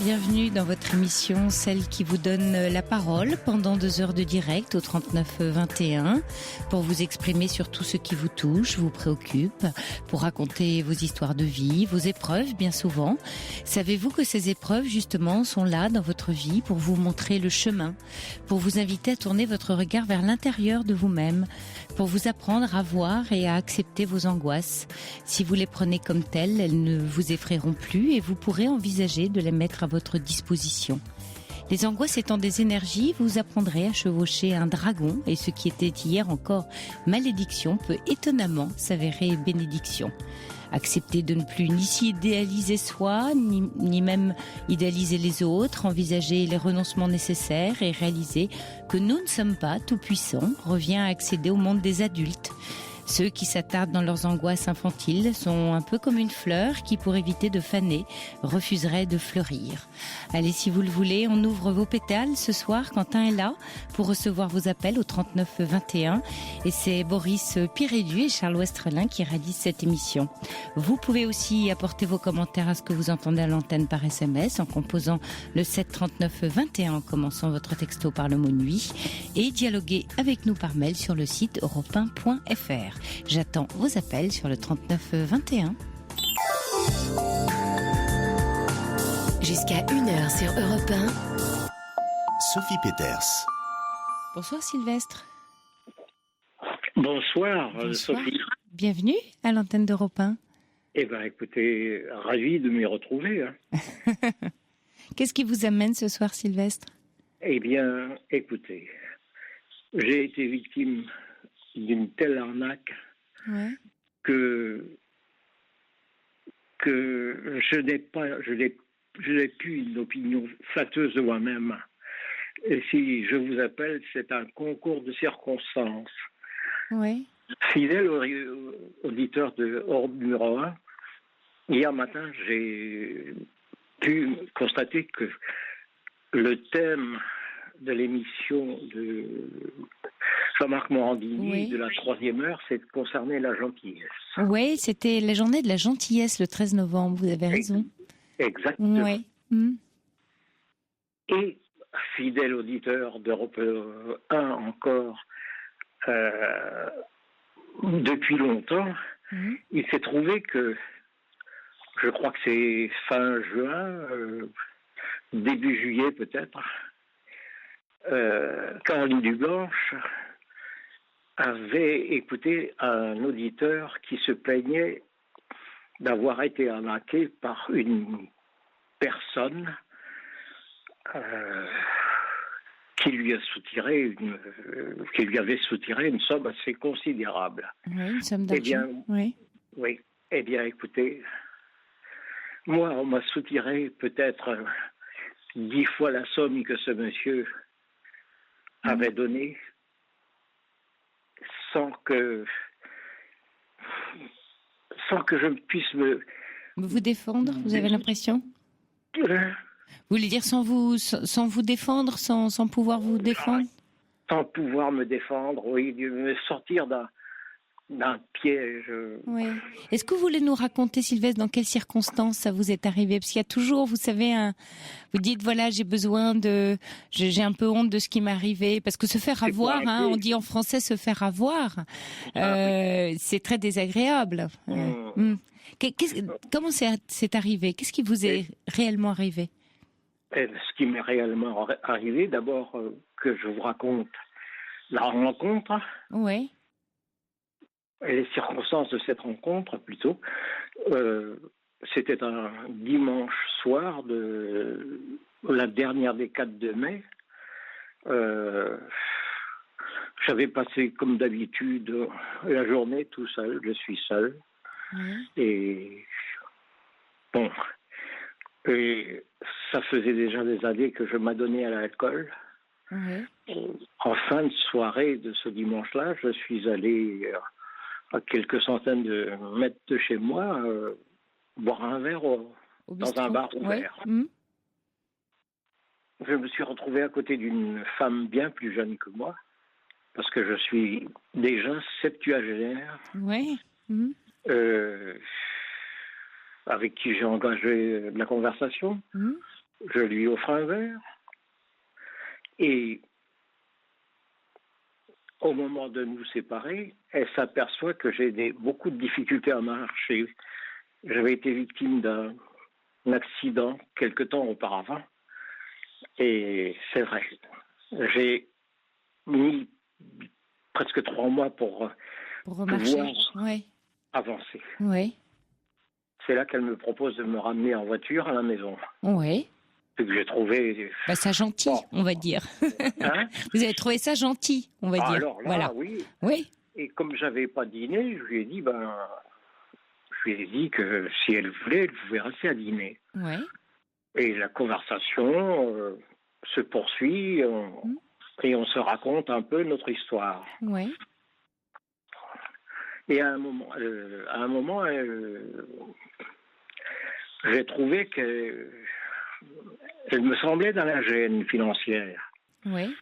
bienvenue dans votre émission, celle qui vous donne la parole pendant 2 heures de direct au 39 21 pour vous exprimer sur tout ce qui vous touche, vous préoccupe, pour raconter vos histoires de vie, vos épreuves bien souvent. Savez-vous que ces épreuves justement sont là dans votre vie pour vous montrer le chemin, pour vous inviter à tourner votre regard vers l'intérieur de vous-même, pour vous apprendre à voir et à accepter vos angoisses. Si vous les prenez comme telles, elles ne vous effrayeront plus et vous pourrez envisager de les mettre à votre disposition. Les angoisses étant des énergies, vous apprendrez à chevaucher un dragon et ce qui était hier encore malédiction peut étonnamment s'avérer bénédiction. Accepter de ne plus ni s'idéaliser soi, ni même idéaliser les autres, envisager les renoncements nécessaires et réaliser que nous ne sommes pas tout puissants revient à accéder au monde des adultes. Ceux qui s'attardent dans leurs angoisses infantiles sont un peu comme une fleur qui, pour éviter de faner, refuserait de fleurir. Allez, si vous le voulez, on ouvre vos pétales. Ce soir, Quentin est là pour recevoir vos appels au 39 21. Et c'est Boris Pirédu et Charles Westrelin qui réalisent cette émission. Vous pouvez aussi apporter vos commentaires à ce que vous entendez à l'antenne par SMS en composant le 7 39 21 en commençant votre texto par le mot nuit et dialoguer avec nous par mail sur le site europe1.fr. J'attends vos appels sur le 39 21. Jusqu'à 1h sur Europe 1. Sophie Peters. Bonsoir Sylvestre. Bonsoir, Sophie. Bienvenue à l'antenne d'Europe 1. Eh bien, écoutez, ravi de m'y retrouver. Qu'est-ce qui vous amène ce soir, Sylvestre ? Eh bien, écoutez, j'ai été victime d'une telle arnaque que je n'ai plus une opinion flatteuse de moi-même. Et si je vous appelle, c'est un concours de circonstances. Oui. Fidèle auditeur de Europe numéro 1, hier matin, j'ai pu constater que le thème de l'émission de Jean-Marc Morandini de la 3e heure, c'est concerné la gentillesse. Oui, c'était la journée de la gentillesse le 13 novembre, vous avez raison. Exactement. Oui. Et fidèle auditeur d'Europe 1 encore, depuis longtemps, il s'est trouvé que, je crois que c'est fin juin, début juillet peut-être, Caroline Dublanche avait écouté un auditeur qui se plaignait d'avoir été arnaqué par une personne qui lui avait soutiré une somme assez considérable. Oui, une somme d'argent. Oui. Eh bien, écoutez, moi, on m'a soutiré peut-être 10 fois la somme que ce monsieur avait donnée, sans que je puisse vous défendre, vous avez l'impression ? Vous voulez dire sans vous défendre, sans pouvoir vous défendre ? Sans pouvoir me défendre, oui, de me sortir d'un piège. Oui. Est-ce que vous voulez nous raconter, Sylvestre, dans quelles circonstances ça vous est arrivé ? Parce qu'il y a toujours, vous savez, vous dites, voilà, j'ai un peu honte de ce qui m'est arrivé. Parce que se faire avoir, on dit en français se faire avoir, c'est très désagréable. Comment c'est arrivé ? Qu'est-ce qui vous est réellement arrivé ? Ce qui m'est réellement arrivé, d'abord, que je vous raconte la rencontre. Oui. Et les circonstances de cette rencontre, plutôt. C'était un dimanche soir de la dernière décade de mai. J'avais passé, comme d'habitude, la journée tout seul. Je suis seul. Et bon, et ça faisait déjà des années que je m'adonnais à l'alcool. En fin de soirée de ce dimanche-là, je suis allé à quelques centaines de mètres de chez moi, boire un verre dans un bar ouvert. Je me suis retrouvé à côté d'une femme bien plus jeune que moi, parce que je suis déjà septuagénaire, avec qui j'ai engagé de la conversation. je lui offre un verre. Et au moment de nous séparer, elle s'aperçoit que j'ai beaucoup de difficultés à marcher. J'avais été victime d'un accident quelque temps auparavant. Et c'est vrai, j'ai mis presque 3 mois pour remarcher. pouvoir Ouais. avancer. Ouais. C'est là qu'elle me propose de me ramener en voiture à la maison. Ouais. Ce que j'ai trouvé... Bah, ça gentil, Bon. on va dire. Hein? Vous avez trouvé ça gentil, on va dire. Alors là, voilà. oui. Oui. Et comme j'avais pas dîné, je lui ai dit que si elle voulait, elle pouvait rester à dîner. Ouais. Et la conversation se poursuit et on se raconte un peu notre histoire. Ouais. Et à un moment, j'ai trouvé qu'elle me semblait dans la gêne financière. Oui.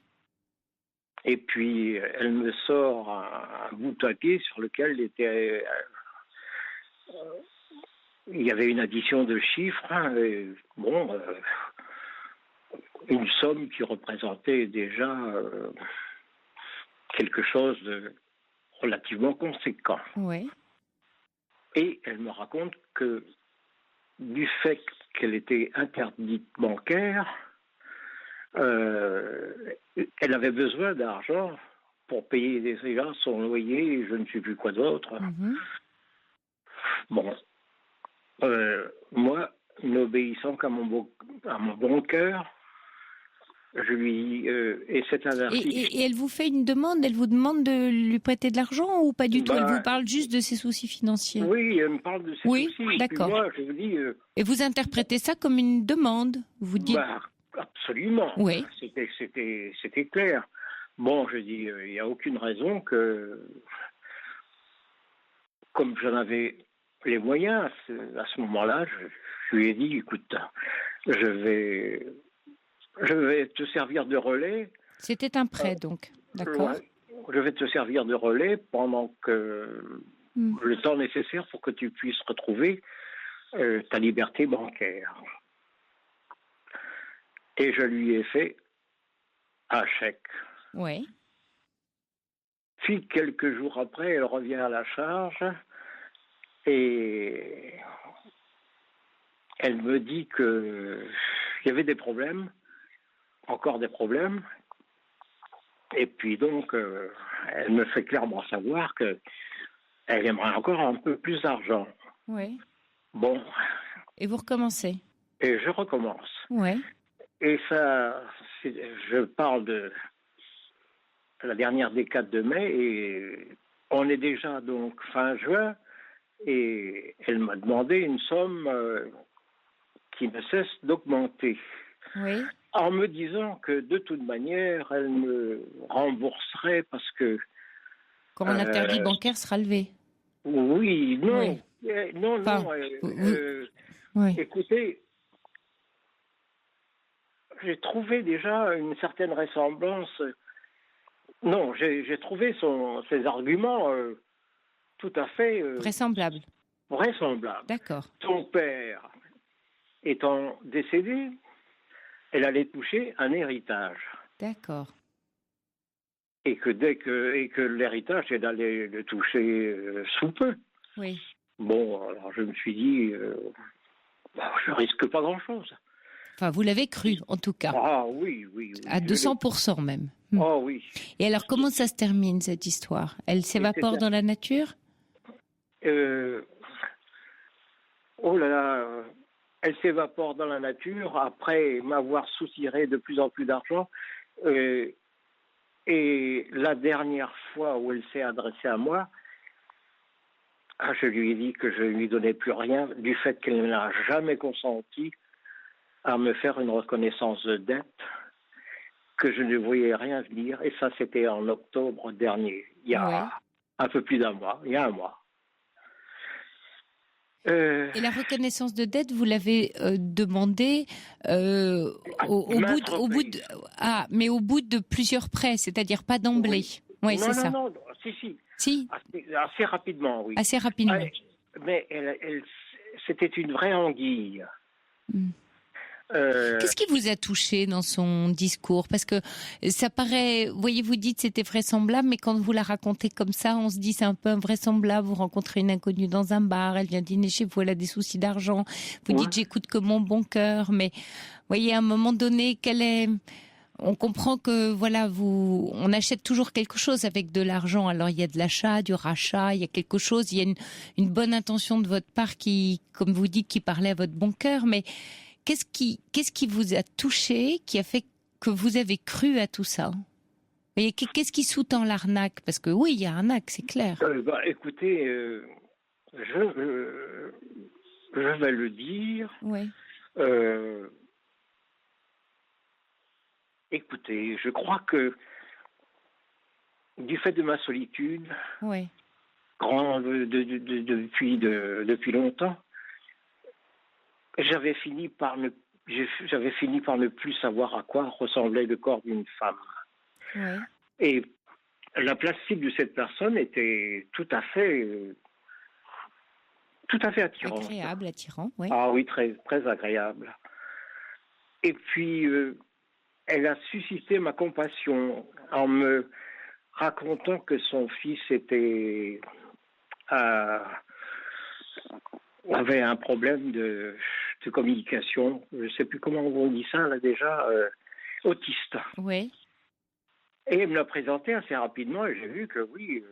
Et puis, elle me sort un bout de papier sur lequel il y avait une addition de chiffres. Et une somme qui représentait déjà quelque chose de relativement conséquent. Oui. Et elle me raconte que du fait qu'elle était interdite bancaire, elle avait besoin d'argent pour payer déjà son loyer et je ne sais plus quoi d'autre. Bon, moi, n'obéissant qu'à mon bon cœur, je lui et c'est un article. Et elle vous fait une demande, elle vous demande de lui prêter de l'argent ou pas du tout? Elle vous parle juste de ses soucis financiers? Oui, elle me parle de ses soucis. Oui, d'accord. Moi, je vous dis. Et vous interprétez ça comme une demande? Vous dites. Absolument. Oui. C'était clair. Bon, je dis, il n'y a aucune raison que, comme j'en avais les moyens à ce moment-là, je lui ai dit, écoute, je vais te servir de relais. C'était un prêt, donc, d'accord. Je vais te servir de relais pendant que le temps nécessaire pour que tu puisses retrouver ta liberté bancaire. Et je lui ai fait un chèque. Oui. Puis, quelques jours après, elle revient à la charge et elle me dit qu'il y avait des problèmes, encore des problèmes. Et puis donc, elle me fait clairement savoir qu'elle aimerait encore un peu plus d'argent. Oui. Bon. Et vous recommencez? Et je recommence. Oui. Et ça, je parle de la dernière décade de mai et on est déjà donc fin juin et elle m'a demandé une somme qui ne cesse d'augmenter. Oui. En me disant que de toute manière, elle me rembourserait parce que... Quand l'interdit bancaire sera levé. Oui, non. Oui. Non, enfin, oui. Écoutez, j'ai trouvé déjà une certaine ressemblance. Non, j'ai trouvé ses arguments tout à fait... vraisemblables. Vraisemblables. D'accord. Son père étant décédé, elle allait toucher un héritage. D'accord. Et que l'héritage, elle allait le toucher sous peu. Oui. Bon, alors je me suis dit, je risque pas grand-chose. Enfin, vous l'avez cru, en tout cas. Ah oui. À 200% même. Oh oui. Et alors, comment ça se termine, cette histoire? Elle s'évapore dans la nature? Oh là là, elle s'évapore dans la nature après m'avoir soutiré de plus en plus d'argent. Et la dernière fois où elle s'est adressée à moi, je lui ai dit que je ne lui donnais plus rien du fait qu'elle n'a jamais consenti à me faire une reconnaissance de dette, que je ne voyais rien venir. Et ça, c'était en octobre dernier, il y a un peu plus d'un mois, il y a un mois. Et la reconnaissance de dette, vous l'avez demandée au bout de plusieurs prêts, c'est-à-dire pas d'emblée. Oui, c'est ça. Non, si. Assez rapidement, oui. Assez rapidement. Mais c'était une vraie anguille. Qu'est-ce qui vous a touché dans son discours? Parce que ça paraît, voyez, vous dites c'était vraisemblable, mais quand vous la racontez comme ça, on se dit c'est un peu invraisemblable. Vous rencontrez une inconnue dans un bar, elle vient dîner chez vous, elle a des soucis d'argent. Vous dites j'écoute que mon bon cœur, mais voyez, à un moment donné, on comprend que voilà, on achète toujours quelque chose avec de l'argent. Alors il y a de l'achat, du rachat, il y a quelque chose, il y a une bonne intention de votre part qui, comme vous dites, qui parlait à votre bon cœur, mais qu'est-ce qui vous a touché, qui a fait que vous avez cru à tout ça? Et qu'est-ce qui sous-tend l'arnaque? Parce que oui, il y a arnaque, c'est clair. Écoutez, je vais le dire. Oui. Écoutez, je crois que du fait de ma solitude, oui. grande depuis longtemps, j'avais fini par ne plus savoir à quoi ressemblait le corps d'une femme. Oui. Et la plastique de cette personne était tout à fait attirante. Agréable, attirant, oui. Ah oui, très, très agréable. Et puis, elle a suscité ma compassion en me racontant que son fils avait un problème de communication. Je ne sais plus comment on dit ça, là, déjà, autiste. Oui. Et elle me l'a présenté assez rapidement et j'ai vu que oui...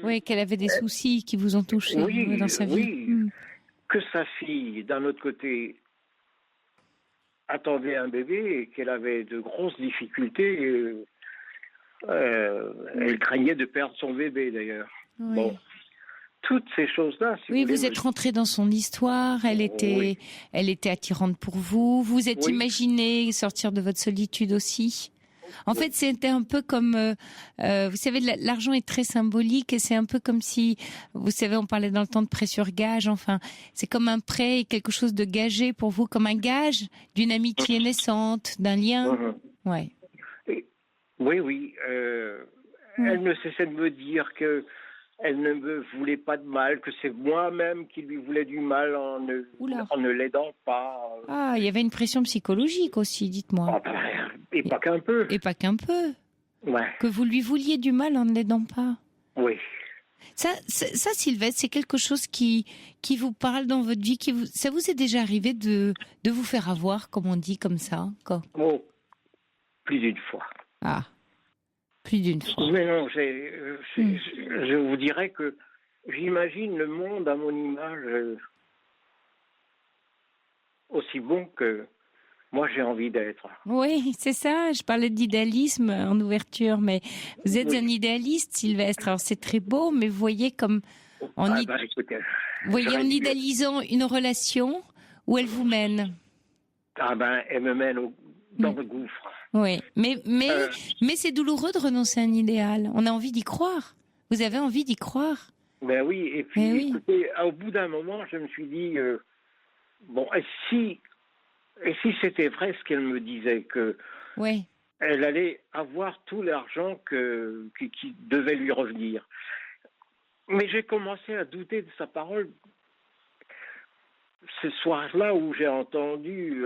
oui, qu'elle avait des soucis qui vous ont touché dans sa vie. Oui, que sa fille, d'un autre côté, attendait un bébé et qu'elle avait de grosses difficultés. Elle craignait de perdre son bébé, d'ailleurs. Oui. Bon, toutes ces choses-là... vous êtes rentré dans son histoire, elle était attirante pour vous. Vous êtes imaginé sortir de votre solitude aussi. En fait, c'était un peu comme, vous savez, l'argent est très symbolique et c'est un peu comme si, vous savez, on parlait dans le temps de prêt sur gage, enfin, c'est comme un prêt et quelque chose de gagé pour vous, comme un gage d'une amitié naissante, d'un lien. Ouais. Oui. Elle ne cessait de me dire que elle ne me voulait pas de mal, que c'est moi-même qui lui voulais du mal en ne l'aidant pas. Ah, il y avait une pression psychologique aussi, dites-moi. Et pas qu'un peu. Et pas qu'un peu. Ouais. Que vous lui vouliez du mal en ne l'aidant pas. Oui. Ça, Sylvestre, c'est quelque chose qui vous parle dans votre vie, ça vous est déjà arrivé de vous faire avoir, comme on dit, comme ça, quoi? Oh, plus d'une fois. Ah. Plus d'une fois. Mais non, je vous dirais que j'imagine le monde à mon image aussi bon que moi j'ai envie d'être. Oui, c'est ça. Je parlais d'idéalisme en ouverture, mais vous êtes un idéaliste, Sylvestre. Alors c'est très beau, mais vous voyez comme en idéalisant une relation où elle vous mène. Elle me mène dans le gouffre. Oui, mais c'est douloureux de renoncer à un idéal. On a envie d'y croire. Vous avez envie d'y croire. Ben oui, et puis écoutez, au bout d'un moment, je me suis dit, et si c'était vrai ce qu'elle me disait, que elle allait avoir tout l'argent qui devait lui revenir. Mais j'ai commencé à douter de sa parole ce soir-là où j'ai entendu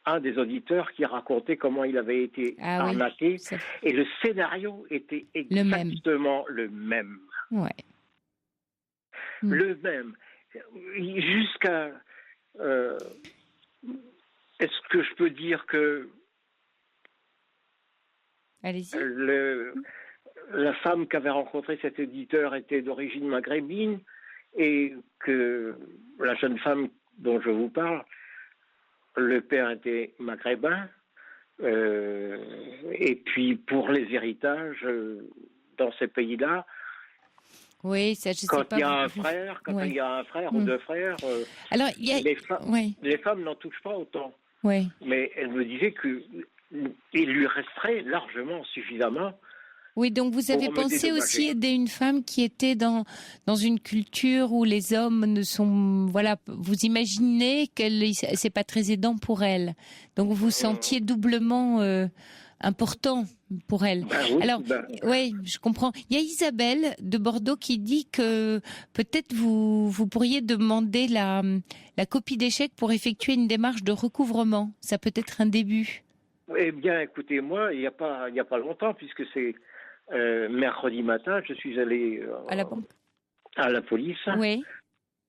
un des auditeurs qui racontait comment il avait été arnaqué. Et le scénario était exactement le même. Ouais. Le même. Jusqu'à... est-ce que je peux dire que... Allez-y. La femme qu'avait rencontré cet éditeur était d'origine maghrébine et que la jeune femme dont je vous parle, le père était maghrébin, et puis pour les héritages dans ces pays-là, quand il y a un frère ou deux frères, alors, les femmes n'en touchent pas autant. Oui. Mais elle me disait qu'il lui resterait largement suffisamment. Oui, donc vous avez pensé aussi aider une femme qui était dans une culture où les hommes ne sont... Voilà, vous imaginez qu'elle c'est pas très aidant pour elle. Donc vous vous sentiez doublement important pour elle. Oui, Alors, oui, je comprends. Il y a Isabelle de Bordeaux qui dit que peut-être vous pourriez demander la copie d'échec pour effectuer une démarche de recouvrement. Ça peut être un début. Eh bien, écoutez, moi, il y a pas longtemps, puisque c'est mercredi matin, je suis allé À la banque. à la police. Oui.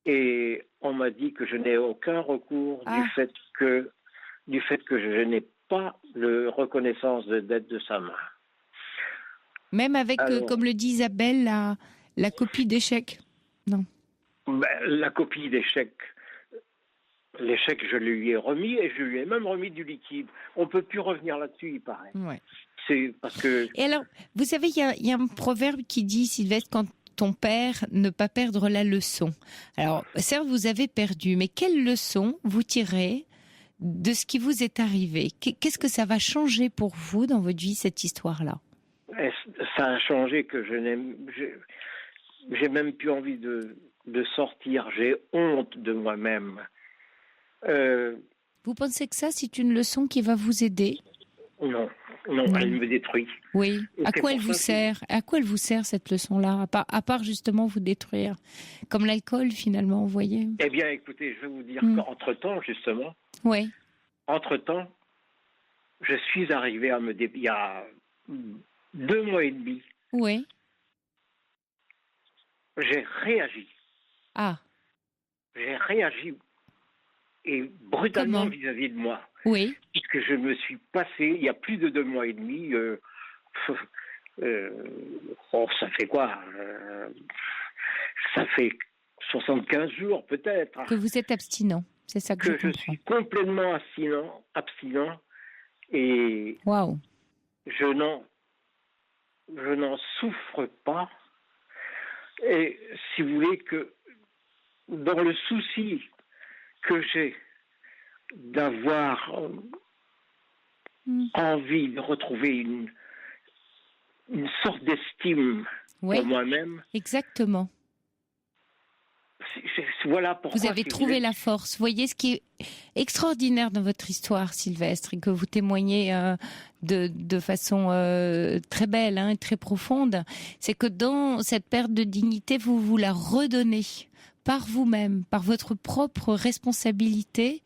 Et on m'a dit que je n'ai aucun recours du fait que je n'ai pas de reconnaissance de dette de sa main. Même avec, comme le dit Isabelle, la copie d'échec. Non. La copie d'échec, l'échec, je lui ai remis et je lui ai même remis du liquide. On ne peut plus revenir là-dessus, il paraît. Ouais. C'est parce que... Et alors, vous savez, il y a un proverbe qui dit, Sylvestre, quand ton père, ne pas perdre la leçon. Alors, certes, vous avez perdu, mais quelle leçon vous tirez de ce qui vous est arrivé? Qu'est-ce que ça va changer pour vous dans votre vie, cette histoire-là? Ça a changé que j'ai même plus envie de sortir. J'ai honte de moi-même. Vous pensez que ça, c'est une leçon qui va vous aider? Non, elle me détruit. Oui. À quoi elle vous sert? À quoi elle vous sert cette leçon-là, à part justement vous détruire, comme l'alcool finalement, vous voyez? Eh bien, écoutez, je vais vous dire qu'entre-temps, justement, oui. Entre-temps, je suis arrivé à il y a 2 mois et demi. Oui. J'ai réagi. Ah. J'ai réagi et brutalement vis-à-vis de moi. Oui. Puisque je me suis passé, il y a plus de 2 mois et demi, ça fait quoi ça fait 75 jours peut-être. Que vous êtes abstinent, c'est ça que je comprends. Je suis complètement abstinent et waouh. Je n'en souffre pas. Et si vous voulez que dans le souci que j'ai d'avoir envie de retrouver une sorte d'estime pour moi-même. Exactement. Voilà pourquoi. Vous avez trouvé la force. Vous voyez ce qui est extraordinaire dans votre histoire, Sylvestre, et que vous témoignez de façon très belle et très profonde, c'est que dans cette perte de dignité, vous la redonnez par vous-même, par votre propre responsabilité.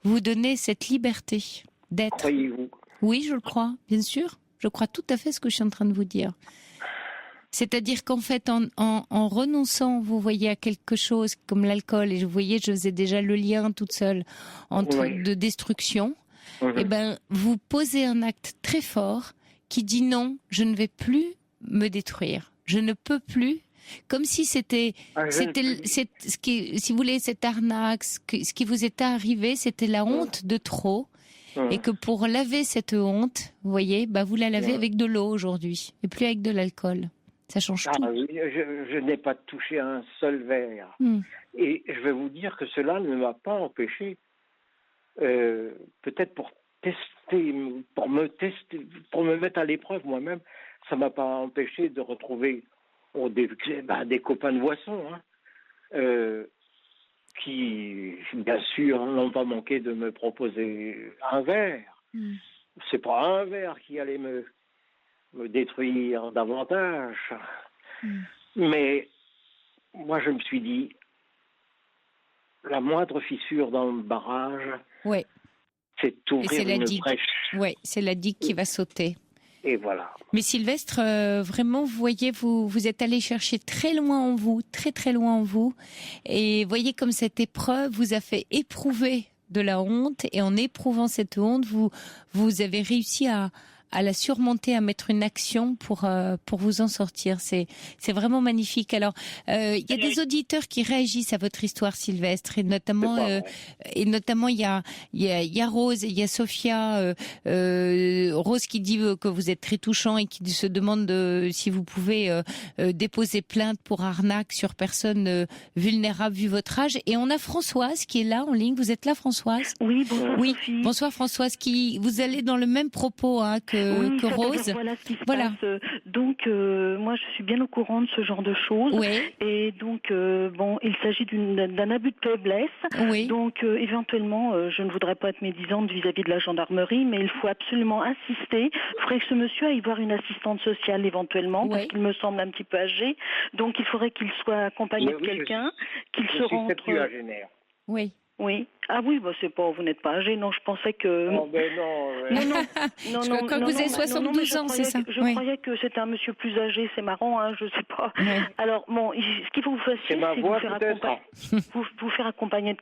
Vous donnez cette liberté d'être. Croyez-vous? Oui, je le crois, bien sûr. Je crois tout à fait ce que je suis en train de vous dire. C'est-à-dire qu'en fait, en renonçant, vous voyez, à quelque chose comme l'alcool, et vous voyez, je faisais déjà le lien toute seule entre de destruction, et vous posez un acte très fort qui dit non, je ne vais plus me détruire. Je ne peux plus. Comme si c'était ce qui, si vous voulez, cette arnaque, ce qui vous était arrivé, c'était la honte de trop. Et que pour laver cette honte, vous voyez, vous la lavez avec de l'eau aujourd'hui, et plus avec de l'alcool. Ça change tout. Oui, je n'ai pas touché un seul verre. Et je vais vous dire que cela ne m'a pas empêché, peut-être pour me mettre à l'épreuve moi-même, ça m'a pas empêché de retrouver des copains de boisson, qui, bien sûr, n'ont pas manqué de me proposer un verre. C'est pas un verre qui allait me détruire davantage. Mais moi, je me suis dit, la moindre fissure dans le barrage, c'est ouvrir une brèche. Oui, c'est la digue qui va sauter. Et voilà. Mais Sylvestre, vraiment, vous voyez, vous êtes allé chercher très loin en vous, très très loin en vous. Et voyez comme cette épreuve vous a fait éprouver de la honte. Et en éprouvant cette honte, vous avez réussi à la surmonter, à mettre une action pour vous en sortir. C'est vraiment magnifique. Alors, il y a des auditeurs qui réagissent à votre histoire, Sylvestre, et notamment il y a Rose, il y a Sophia, Rose qui dit que vous êtes très touchant et qui se demande si vous pouvez déposer plainte pour arnaque sur personne vulnérable vu votre âge. Et on a Françoise qui est là en ligne. Vous êtes là, Françoise? Oui, bonsoir. Oui, Sophie. bonsoir Françoise. Vous allez dans le même propos que que Rose. Voilà ce qui se passe. Donc, moi, je suis bien au courant de ce genre de choses. Oui. Et donc, il s'agit d'un abus de faiblesse. Oui. Donc, éventuellement, je ne voudrais pas être médisante vis-à-vis de la gendarmerie, mais il faut absolument insister. Il faudrait que ce monsieur aille voir une assistante sociale éventuellement, parce qu'il me semble un petit peu âgé. Donc, il faudrait qu'il soit accompagné de quelqu'un, qu'il se rentre. Oui. Oui. Ah oui, c'est pas, vous n'êtes pas âgé, non, je pensais que... Non, Je crois que vous avez 72 ans, c'est ça? Je croyais que c'était un monsieur plus âgé, c'est marrant, hein, je sais pas. Oui. Alors, ce qu'il faut que vous fassiez, c'est vous faire accompagner de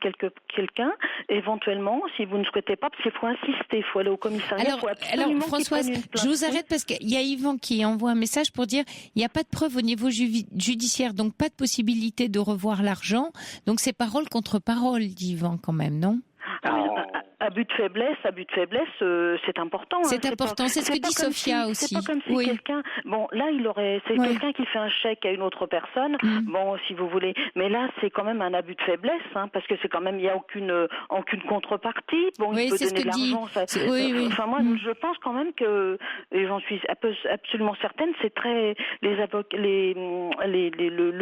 quelqu'un, éventuellement, si vous ne souhaitez pas, parce qu'il faut insister, il faut aller au commissariat. Alors Françoise, je vous arrête parce qu'il y a Yvan qui envoie un message pour dire il n'y a pas de preuve au niveau judiciaire, donc pas de possibilité de revoir l'argent. Donc c'est parole contre parole, dit Yvan quand même, non? Abus de faiblesse, c'est important. C'est important, c'est ce que dit Sophia aussi. C'est pas comme si quelqu'un, c'est quelqu'un qui fait un chèque à une autre personne, si vous voulez. Mais là, c'est quand même un abus de faiblesse, parce que c'est quand même, il n'y a aucune contrepartie. Il peut donner de l'argent. Enfin, moi, je pense quand même que, et j'en suis absolument certaine, c'est très, le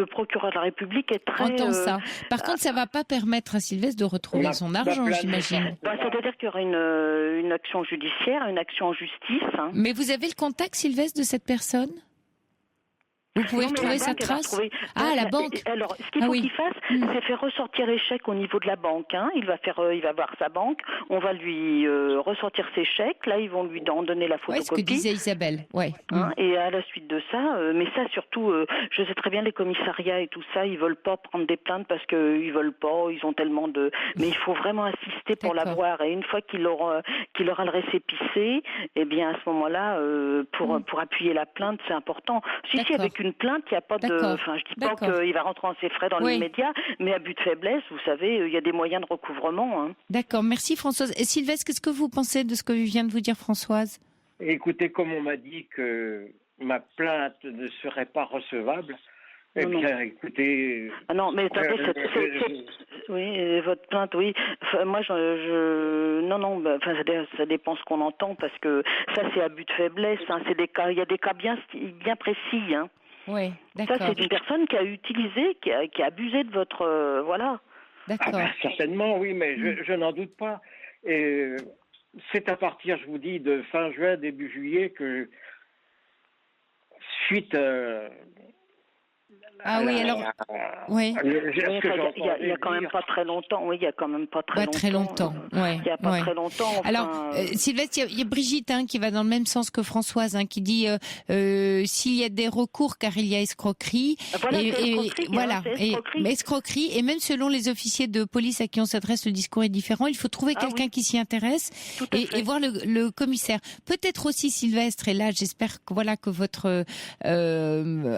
procureur de la République est très. Entends ça. Par contre, ça va pas permettre à Sylvestre de retrouver son argent, j'imagine. C'est-à-dire qu'il y aura une action judiciaire, une action en justice. Mais vous avez le contact, Sylvestre, de cette personne? Vous pouvez retrouver sa trace? La banque. Alors, ce qu'il faut qu'il fasse, c'est faire ressortir les chèques au niveau de la banque. Il va voir sa banque. On va lui ressortir ses chèques. Là, ils vont lui en donner la photocopie. Ce que disait Isabelle. Et à la suite de ça, mais ça surtout, je sais très bien les commissariats et tout ça, ils veulent pas prendre des plaintes parce que ils veulent pas. Ils ont tellement de. Mais il faut vraiment insister pour l'avoir. Et une fois qu'il aura le récépissé, eh bien à ce moment-là, pour appuyer la plainte, c'est important. Si avec une plainte, il n'y a pas de. Enfin, je dis pas qu'il va rentrer en ses frais dans l'immédiat, mais à but de faiblesse, vous savez, il y a des moyens de recouvrement. D'accord, merci Françoise. Et Sylvestre, qu'est-ce que vous pensez de ce que vient de vous dire Françoise? Écoutez, comme on m'a dit que ma plainte ne serait pas recevable, écoutez. Ah non, mais attendez, oui, votre plainte, oui. Enfin, moi, non, ça dépend ce qu'on entend parce que ça, c'est abus de faiblesse. C'est des cas, il y a des cas bien précis. Oui, d'accord. Ça, c'est une personne qui a utilisé, qui a abusé de votre, voilà. D'accord. Certainement, oui, mais je n'en doute pas. Et c'est à partir, je vous dis, de fin juin, début juillet que suite. Il y a quand même pas très longtemps. Oui, il y a quand même pas très longtemps. Il y a pas très longtemps. Alors, Sylvestre, il y a Brigitte qui va dans le même sens que Françoise, qui dit s'il y a des recours car il y a escroquerie. Escroquerie. Et même selon les officiers de police à qui on s'adresse, le discours est différent. Il faut trouver quelqu'un qui s'y intéresse et voir le commissaire. Peut-être aussi Sylvestre. Et là, j'espère que votre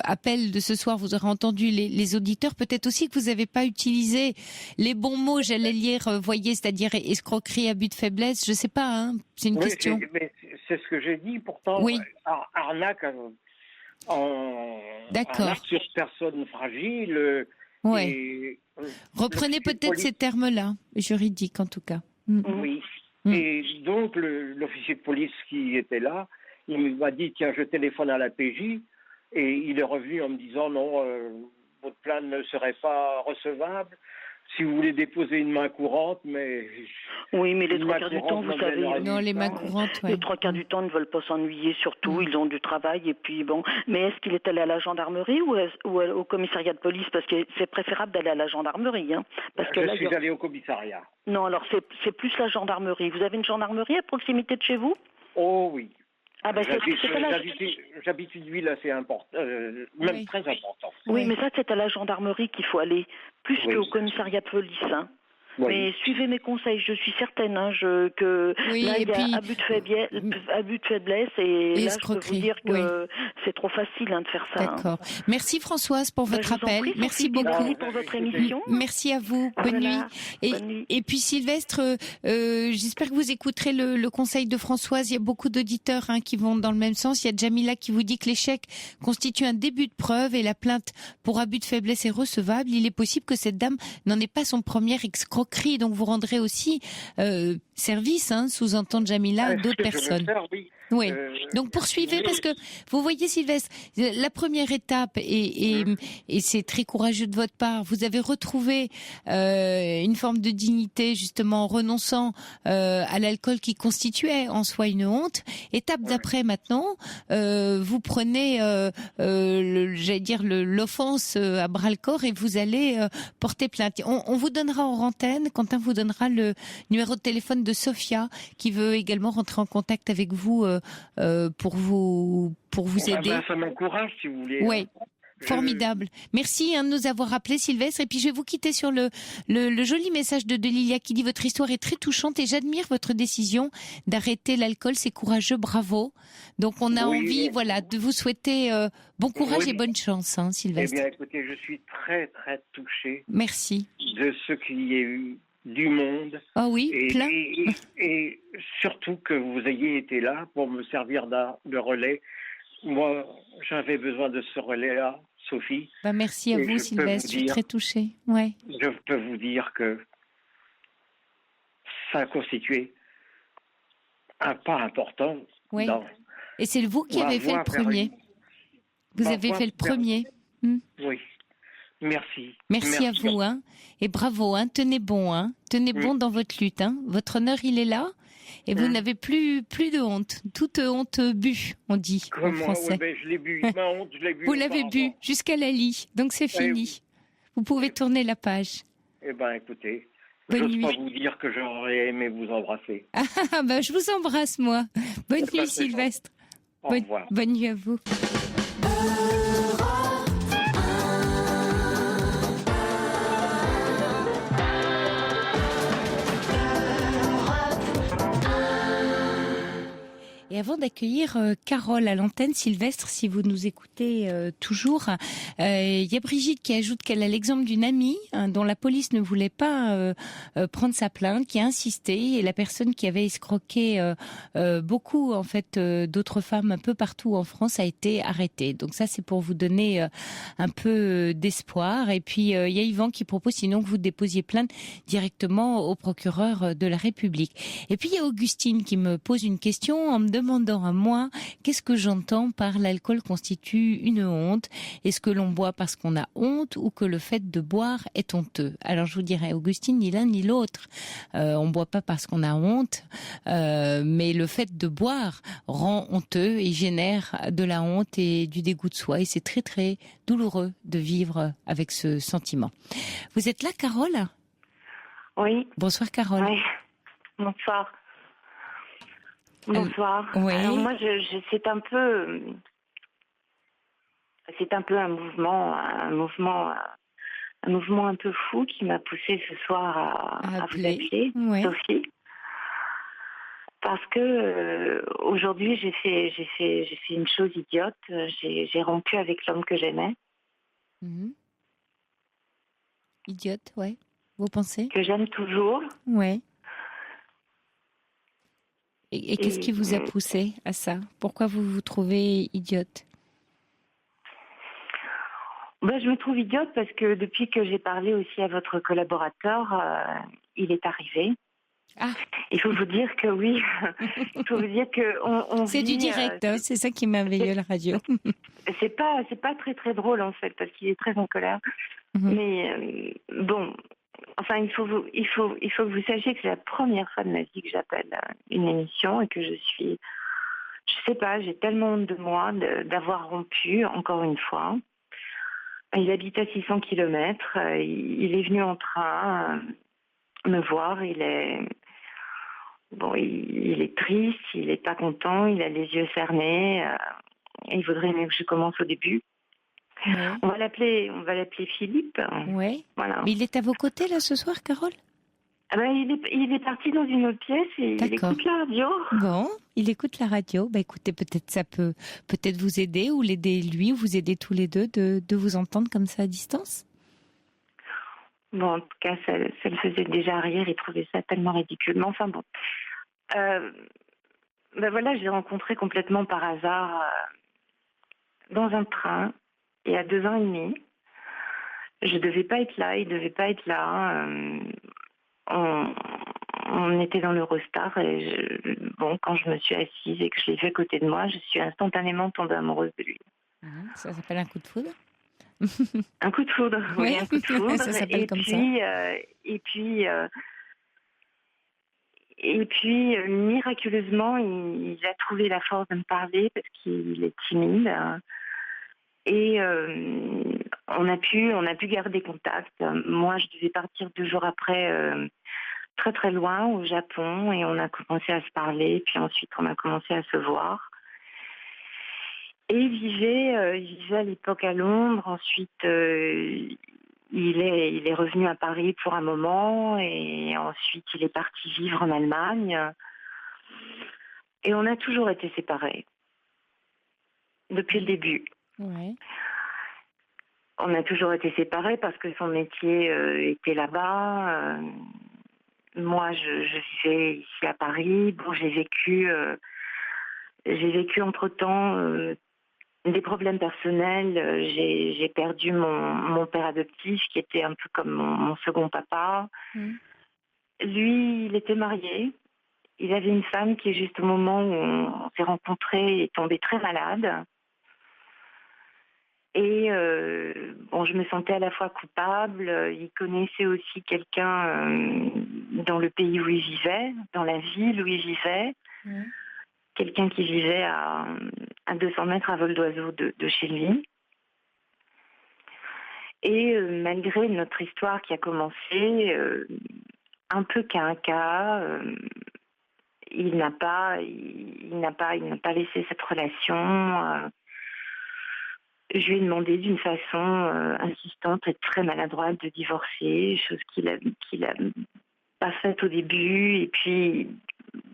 appel de ce soir vous aurez entendu les auditeurs, peut-être aussi que vous n'avez pas utilisé les bons mots, j'allais lire, c'est-à-dire escroquerie, abus de faiblesse, je ne sais pas, c'est une question. Mais c'est ce que j'ai dit, pourtant, arnaque arnaque sur personne fragile. Reprenez peut-être ces termes-là, juridiques en tout cas. Oui, et donc l'officier de police qui était là, il m'a dit, tiens, je téléphone à la PJ. Et il est revenu en me disant non, votre plainte ne serait pas recevable. Si vous voulez déposer une main courante, mais... Oui, mais les trois quarts du temps, vous savez... Non, les mains courantes, Les trois quarts du temps, ils ne veulent pas s'ennuyer, surtout. Ils ont du travail, et puis bon... Mais est-ce qu'il est allé à la gendarmerie ou au commissariat de police? Parce que c'est préférable d'aller à la gendarmerie. Parce que je suis allé au commissariat. Non, alors c'est plus la gendarmerie. Vous avez une gendarmerie à proximité de chez vous? Oh oui. J'habite une ville assez importante, même très importante. Oui, mais ça, c'est à la gendarmerie qu'il faut aller, plus qu'au commissariat de police. Mais suivez mes conseils, je suis certaine que là, il y a abus de faiblesse et là, je peux vous dire que c'est trop facile de faire ça. D'accord. Merci Françoise pour votre appel. Merci beaucoup. Merci pour votre émission. Merci à vous. Bonne nuit. Et puis Sylvestre, j'espère que vous écouterez le conseil de Françoise. Il y a beaucoup d'auditeurs qui vont dans le même sens. Il y a Jamila qui vous dit que l'échec constitue un début de preuve et la plainte pour abus de faiblesse est recevable. Il est possible que cette dame n'en ait pas son premier escroc escroquerie. Donc vous rendrez aussi service, sous-entend Jamila, à d'autres personnes. Oui. Oui. Donc poursuivez parce que vous voyez, Sylvestre, la première étape et c'est très courageux de votre part. Vous avez retrouvé une forme de dignité justement en renonçant à l'alcool qui constituait en soi une honte. Étape d'après maintenant, vous prenez j'allais dire l'offense à bras le corps et vous allez porter plainte. On vous donnera en antenne, Quentin vous donnera le numéro de téléphone de Sophia qui veut également rentrer en contact avec vous pour vous aider. Ça m'encourage si vous voulez. Oui. Formidable. Merci de nous avoir appelé, Sylvestre. Et puis je vais vous quitter sur le joli message de Lilia qui dit: votre histoire est très touchante et j'admire votre décision d'arrêter l'alcool. C'est courageux, bravo. Donc on a envie, de vous souhaiter bon courage et bonne chance, Sylvestre. Eh bien, écoutez, je suis très très touché. Merci. De ce qu'il y ait eu du monde. Ah oui, plein. Et surtout que vous ayez été là pour me servir de relais. Moi, j'avais besoin de ce relais-là, Sophie. Merci à vous, Sylvestre. Je suis très touchée. Ouais. Je peux vous dire que ça a constitué un pas important. Oui. Et c'est vous qui avez fait le premier. Vous avez fait le premier. Oui. Merci. Merci à vous, et bravo, tenez bon, tenez bon dans votre lutte, Votre honneur, il est là, et vous n'avez plus de honte. Toute honte bue, on dit en français. Je l'ai bu, ma honte, je l'ai bu. Vous l'avez bu jusqu'à la lie, donc c'est fini. Vous pouvez tourner la page. Eh ben, écoutez, bonne j'ose nuit. pas vous dire que j'aurais aimé vous embrasser. Je vous embrasse, moi. Bonne nuit, Sylvestre. Au revoir. Bonne nuit à vous. Et avant d'accueillir Carole à l'antenne, Sylvestre, si vous nous écoutez toujours, il y a Brigitte qui ajoute qu'elle a l'exemple d'une amie dont la police ne voulait pas prendre sa plainte, qui a insisté, et la personne qui avait escroqué beaucoup en fait d'autres femmes un peu partout en France a été arrêtée. Donc ça, c'est pour vous donner un peu d'espoir. Et puis il y a Yvan qui propose sinon que vous déposiez plainte directement au procureur de la République. Et puis il y a Augustine qui me pose une question en me demandant à moi qu'est-ce que j'entends par l'alcool constitue une honte. Est-ce que l'on boit parce qu'on a honte ou que le fait de boire est honteux? Alors je vous dirais, Augustine, ni l'un ni l'autre. On boit pas parce qu'on a honte, mais le fait de boire rend honteux et génère de la honte et du dégoût de soi. Et c'est très très douloureux de vivre avec ce sentiment. Vous êtes là, Carole? Oui. Bonsoir, Carole. Oui. Bonsoir. Bonsoir. Oui. Alors moi, c'est un peu un mouvement un peu fou qui m'a poussée ce soir à vous appeler, Sophie. Parce que aujourd'hui, j'ai fait une chose idiote. J'ai rompu avec l'homme que j'aimais. Idiote, ouais. Vous pensez? Que j'aime toujours. Ouais. Et qu'est-ce qui vous a poussé à ça? Pourquoi vous vous trouvez idiote? Je me trouve idiote parce que depuis que j'ai parlé aussi à votre collaborateur, il est arrivé. Ah. Il faut vous dire que oui. Il faut vous dire que on c'est vit, du direct, c'est ça qui m'éveille la radio. C'est pas très très drôle en fait parce qu'il est très en colère. Mais bon. Enfin, il faut que vous sachiez que c'est la première fois de ma vie que j'appelle une émission et que je sais pas, j'ai tellement honte de moi d'avoir rompu, encore une fois. Il habite à 600 km, il est venu en train me voir, il est triste, il est pas content, il a les yeux cernés, il voudrait mieux que je commence au début. Ouais. On va l'appeler Philippe. Oui. Voilà. Mais il est à vos côtés là ce soir, Carole? Il est parti dans une autre pièce et il écoute la radio. Bon, il écoute la radio. Écoutez, peut-être ça peut vous aider ou l'aider lui ou vous aider tous les deux de vous entendre comme ça à distance. Bon, en tout cas, ça le faisait déjà rire. Il trouvait ça tellement ridicule. Mais enfin bon. Voilà, je l'ai rencontré complètement par hasard dans un train. Il y a 2 ans et demi, je devais pas être là, il devait pas être là. on était dans l'Eurostar et quand je me suis assise et que je l'ai vu à côté de moi, je suis instantanément tombée amoureuse de lui. Ça s'appelle un coup de foudre? Un coup de foudre, oui, un coup de foudre. Ça s'appelle comme ça. Et puis, miraculeusement, il a trouvé la force de me parler parce qu'il est timide. Et on a pu garder contact. Moi, je devais partir 2 jours après, très très loin, au Japon, et on a commencé à se parler. Puis ensuite, on a commencé à se voir. Et il vivait à l'époque à Londres. Ensuite, il est revenu à Paris pour un moment, et ensuite il est parti vivre en Allemagne. Et on a toujours été séparés depuis le début. Ouais. On a toujours été séparés parce que son métier était là-bas. Moi, je vivais ici à Paris. Bon, j'ai vécu entre-temps des problèmes personnels. J'ai perdu mon père adoptif, qui était un peu comme mon second papa. Lui, il était marié. Il avait une femme qui, juste au moment où on s'est rencontrés, est tombée très malade. Et je me sentais à la fois coupable. Il connaissait aussi quelqu'un dans le pays où il vivait, dans la ville où il vivait. Quelqu'un qui vivait à 200 mètres à vol d'oiseau de chez lui. Et malgré notre histoire qui a commencé un peu qu'à un cas, il n'a pas laissé cette relation. Je lui ai demandé d'une façon insistante et très maladroite de divorcer, chose qu'il a pas faite au début. Et puis,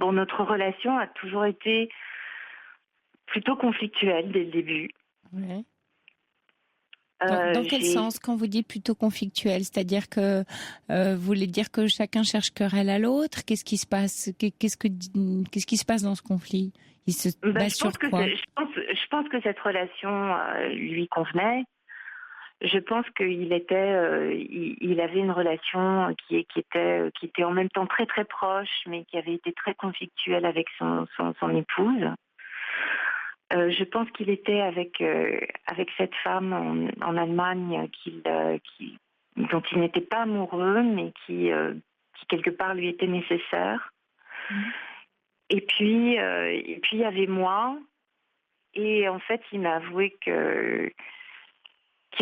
notre relation a toujours été plutôt conflictuelle dès le début. Ouais. Dans quel sens, quand vous dites plutôt conflictuel? C'est-à-dire que vous voulez dire que chacun cherche querelle à l'autre? Qu'est-ce qui se passe? Qu'est-ce qui se passe dans ce conflit? Il se base sur quoi? Je pense que cette relation lui convenait. Je pense qu'il il avait une relation qui était en même temps très très proche, mais qui avait été très conflictuelle avec son épouse. Je pense qu'il était avec cette femme en Allemagne dont il n'était pas amoureux, mais qui quelque part lui était nécessaire. Et puis il y avait moi. Et en fait, il m'a avoué qu'il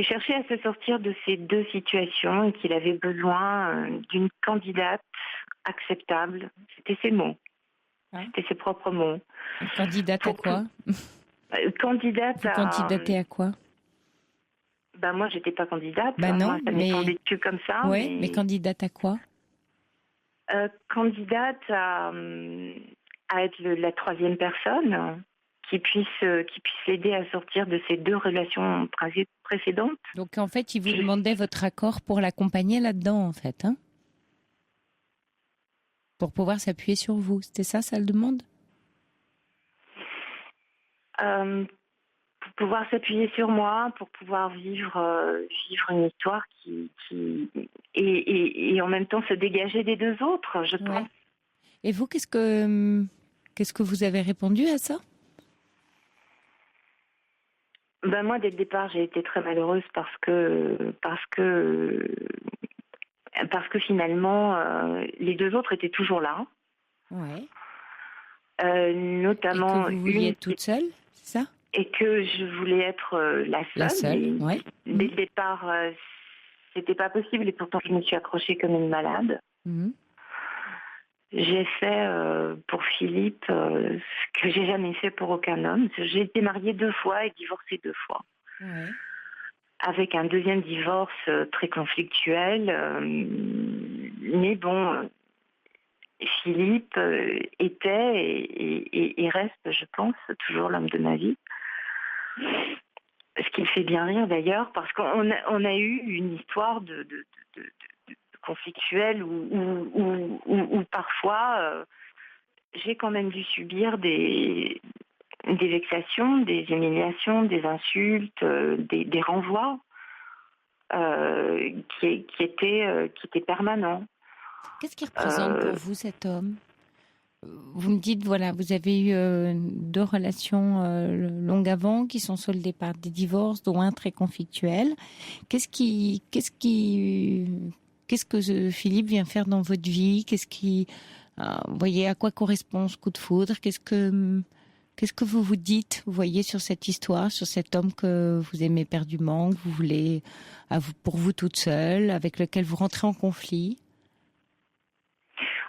cherchait à se sortir de ces 2 situations et qu'il avait besoin d'une candidate acceptable. C'était ses mots. C'était ses propres mots. Candidate à quoi? Candidate à... Candidater à quoi? Moi, j'étais pas candidate. Non, moi, ça m'est tombé dessus comme ça. Oui, mais candidate à quoi? Candidate à être la 3e personne qui puisse l'aider à sortir de ces 2 relations précédentes. Donc, en fait, il vous demandait votre accord pour l'accompagner là-dedans, en fait, hein? Pour pouvoir s'appuyer sur vous. C'était ça, sa demande? Pour pouvoir s'appuyer sur moi, pour pouvoir vivre une histoire et en même temps se dégager des 2 autres, je pense. Et vous, qu'est-ce que vous avez répondu à ça? Moi, dès le départ, j'ai été très malheureuse parce que finalement, les 2 autres étaient toujours là. Ouais. Notamment et que vous vouliez être toute seule, c'est ça? Et que je voulais être la seule. La seule, oui. Dès le départ, c'était pas possible et pourtant je me suis accrochée comme une malade. J'ai fait pour Philippe ce que j'ai jamais fait pour aucun homme. J'ai été mariée 2 fois et divorcée 2 fois. Ouais. Avec un 2e divorce très conflictuel. Mais bon, Philippe était et reste, je pense, toujours l'homme de ma vie. Ce qui me fait bien rire d'ailleurs, parce qu'on a eu une histoire de conflictuelle où parfois j'ai quand même dû subir des vexations, des humiliations, des insultes, des renvois qui étaient permanents. Qu'est-ce qu'il représente pour vous, cet homme ? Vous me dites, voilà, vous avez eu 2 relations longues avant qui sont soldées par des divorces, dont un très conflictuel. Qu'est-ce que Philippe vient faire dans votre vie ? Vous voyez, à quoi correspond ce coup de foudre ? Qu'est-ce que vous vous dites, vous voyez, sur cette histoire, sur cet homme que vous aimez éperdument, que vous voulez pour vous toute seule, avec lequel vous rentrez en conflit ?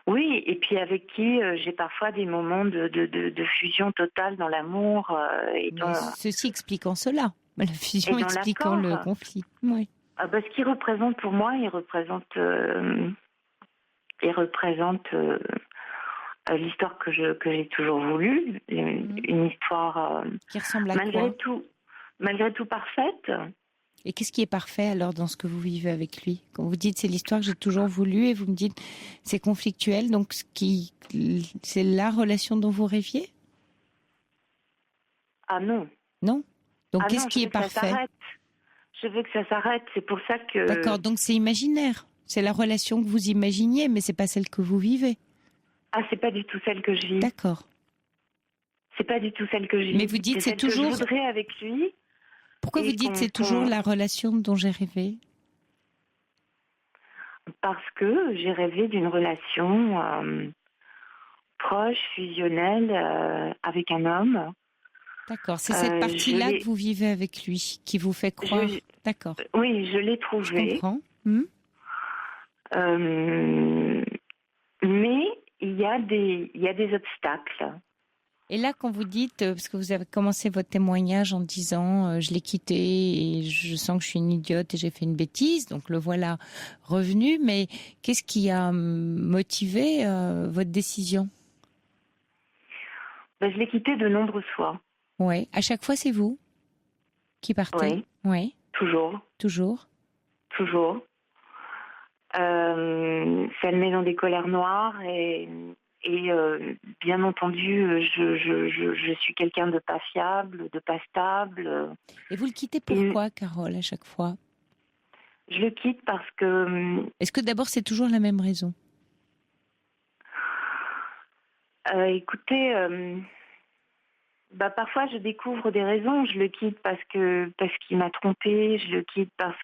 Oui, et puis avec qui j'ai parfois des moments de fusion totale dans l'amour. Ceci expliquant cela, la fusion expliquant le conflit. Oui. Ce qu'il représente pour moi, il représente l'histoire que j'ai toujours voulu, une histoire qui ressemble à quoi ? Malgré tout parfaite. Et qu'est-ce qui est parfait alors dans ce que vous vivez avec lui ? Quand vous dites c'est l'histoire que j'ai toujours voulu et vous me dites c'est conflictuel, donc c'est la relation dont vous rêviez ? Ah non. Non ? Donc qu'est-ce qui est parfait ? Je veux que ça s'arrête, c'est pour ça que... D'accord, donc c'est imaginaire. C'est la relation que vous imaginiez, mais c'est pas celle que vous vivez. Ah, c'est pas du tout celle que je vis. D'accord. C'est pas du tout celle que je vis. Mais vous dites c'est toujours... que je voudrais avec lui. Pourquoi vous dites c'est toujours la relation dont j'ai rêvé ? Parce que j'ai rêvé d'une relation proche, fusionnelle, avec un homme. D'accord, c'est cette partie-là que vous vivez avec lui, qui vous fait croire. D'accord. Oui, je l'ai trouvé. Je comprends. Mais il y a des obstacles. Et là, quand vous dites, parce que vous avez commencé votre témoignage en disant je l'ai quitté et je sens que je suis une idiote et j'ai fait une bêtise, donc le voilà revenu, mais qu'est-ce qui a motivé votre décision ? Je l'ai quitté de nombreuses fois. Oui, à chaque fois c'est vous qui partez ? Oui. Toujours. Toujours ? Toujours. Ça me met dans des colères noires et bien entendu, je suis quelqu'un de pas fiable, de pas stable. Et vous le quittez pourquoi, Carole, à chaque fois ? Je le quitte parce que... Est-ce que d'abord c'est toujours la même raison ? Écoutez, parfois je découvre des raisons. Je le quitte parce qu'il m'a trompée. Je le quitte parce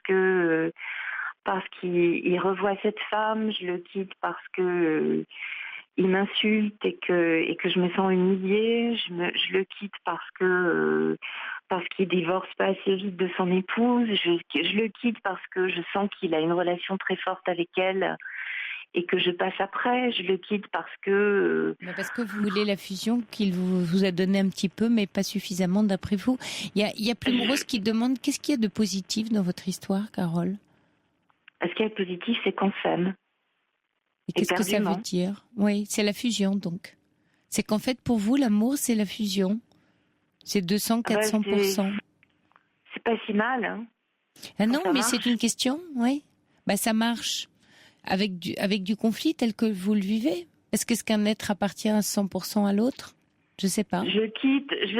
qu'il revoit cette femme. Je le quitte parce que il m'insulte et que je me sens humiliée. Je le quitte parce qu'il divorce pas assez vite de son épouse. Je le quitte parce que je sens qu'il a une relation très forte avec elle et que je passe après. Je le quitte parce que... Parce que vous voulez la fusion qu'il vous a donnée un petit peu, mais pas suffisamment d'après vous. Il y a Plume Rose qui demande qu'est-ce qu'il y a de positif dans votre histoire, Carole ? Ce qu'il y a de positif, c'est qu'on s'aime. Et qu'est-ce que ça veut dire ? Oui, c'est la fusion, donc. C'est qu'en fait, pour vous, l'amour, c'est la fusion. C'est 200, 400%. C'est pas si mal, hein. Ah non, mais c'est une question, oui. Ça marche avec du conflit tel que vous le vivez. Est-ce qu'un être appartient à 100% à l'autre ? Je sais pas. Je le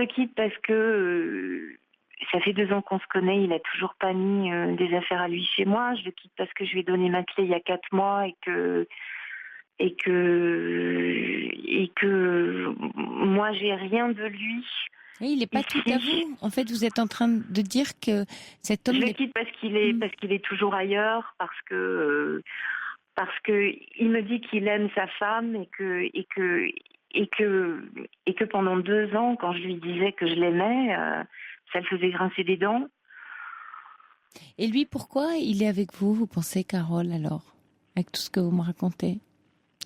quitte parce que ça fait 2 ans qu'on se connaît, il a toujours pas mis des affaires à lui chez moi. Je le quitte parce que je lui ai donné ma clé il y a 4 mois et que moi j'ai rien de lui. Oui, il n'est pas tout à vous. En fait, vous êtes en train de dire que cet homme... Je le quitte parce qu'il est toujours ailleurs, parce que il me dit qu'il aime sa femme et que pendant 2 ans, quand je lui disais que je l'aimais, ça le faisait grincer des dents. Et lui, pourquoi il est avec vous, vous pensez, Carole, alors, avec tout ce que vous me racontez ?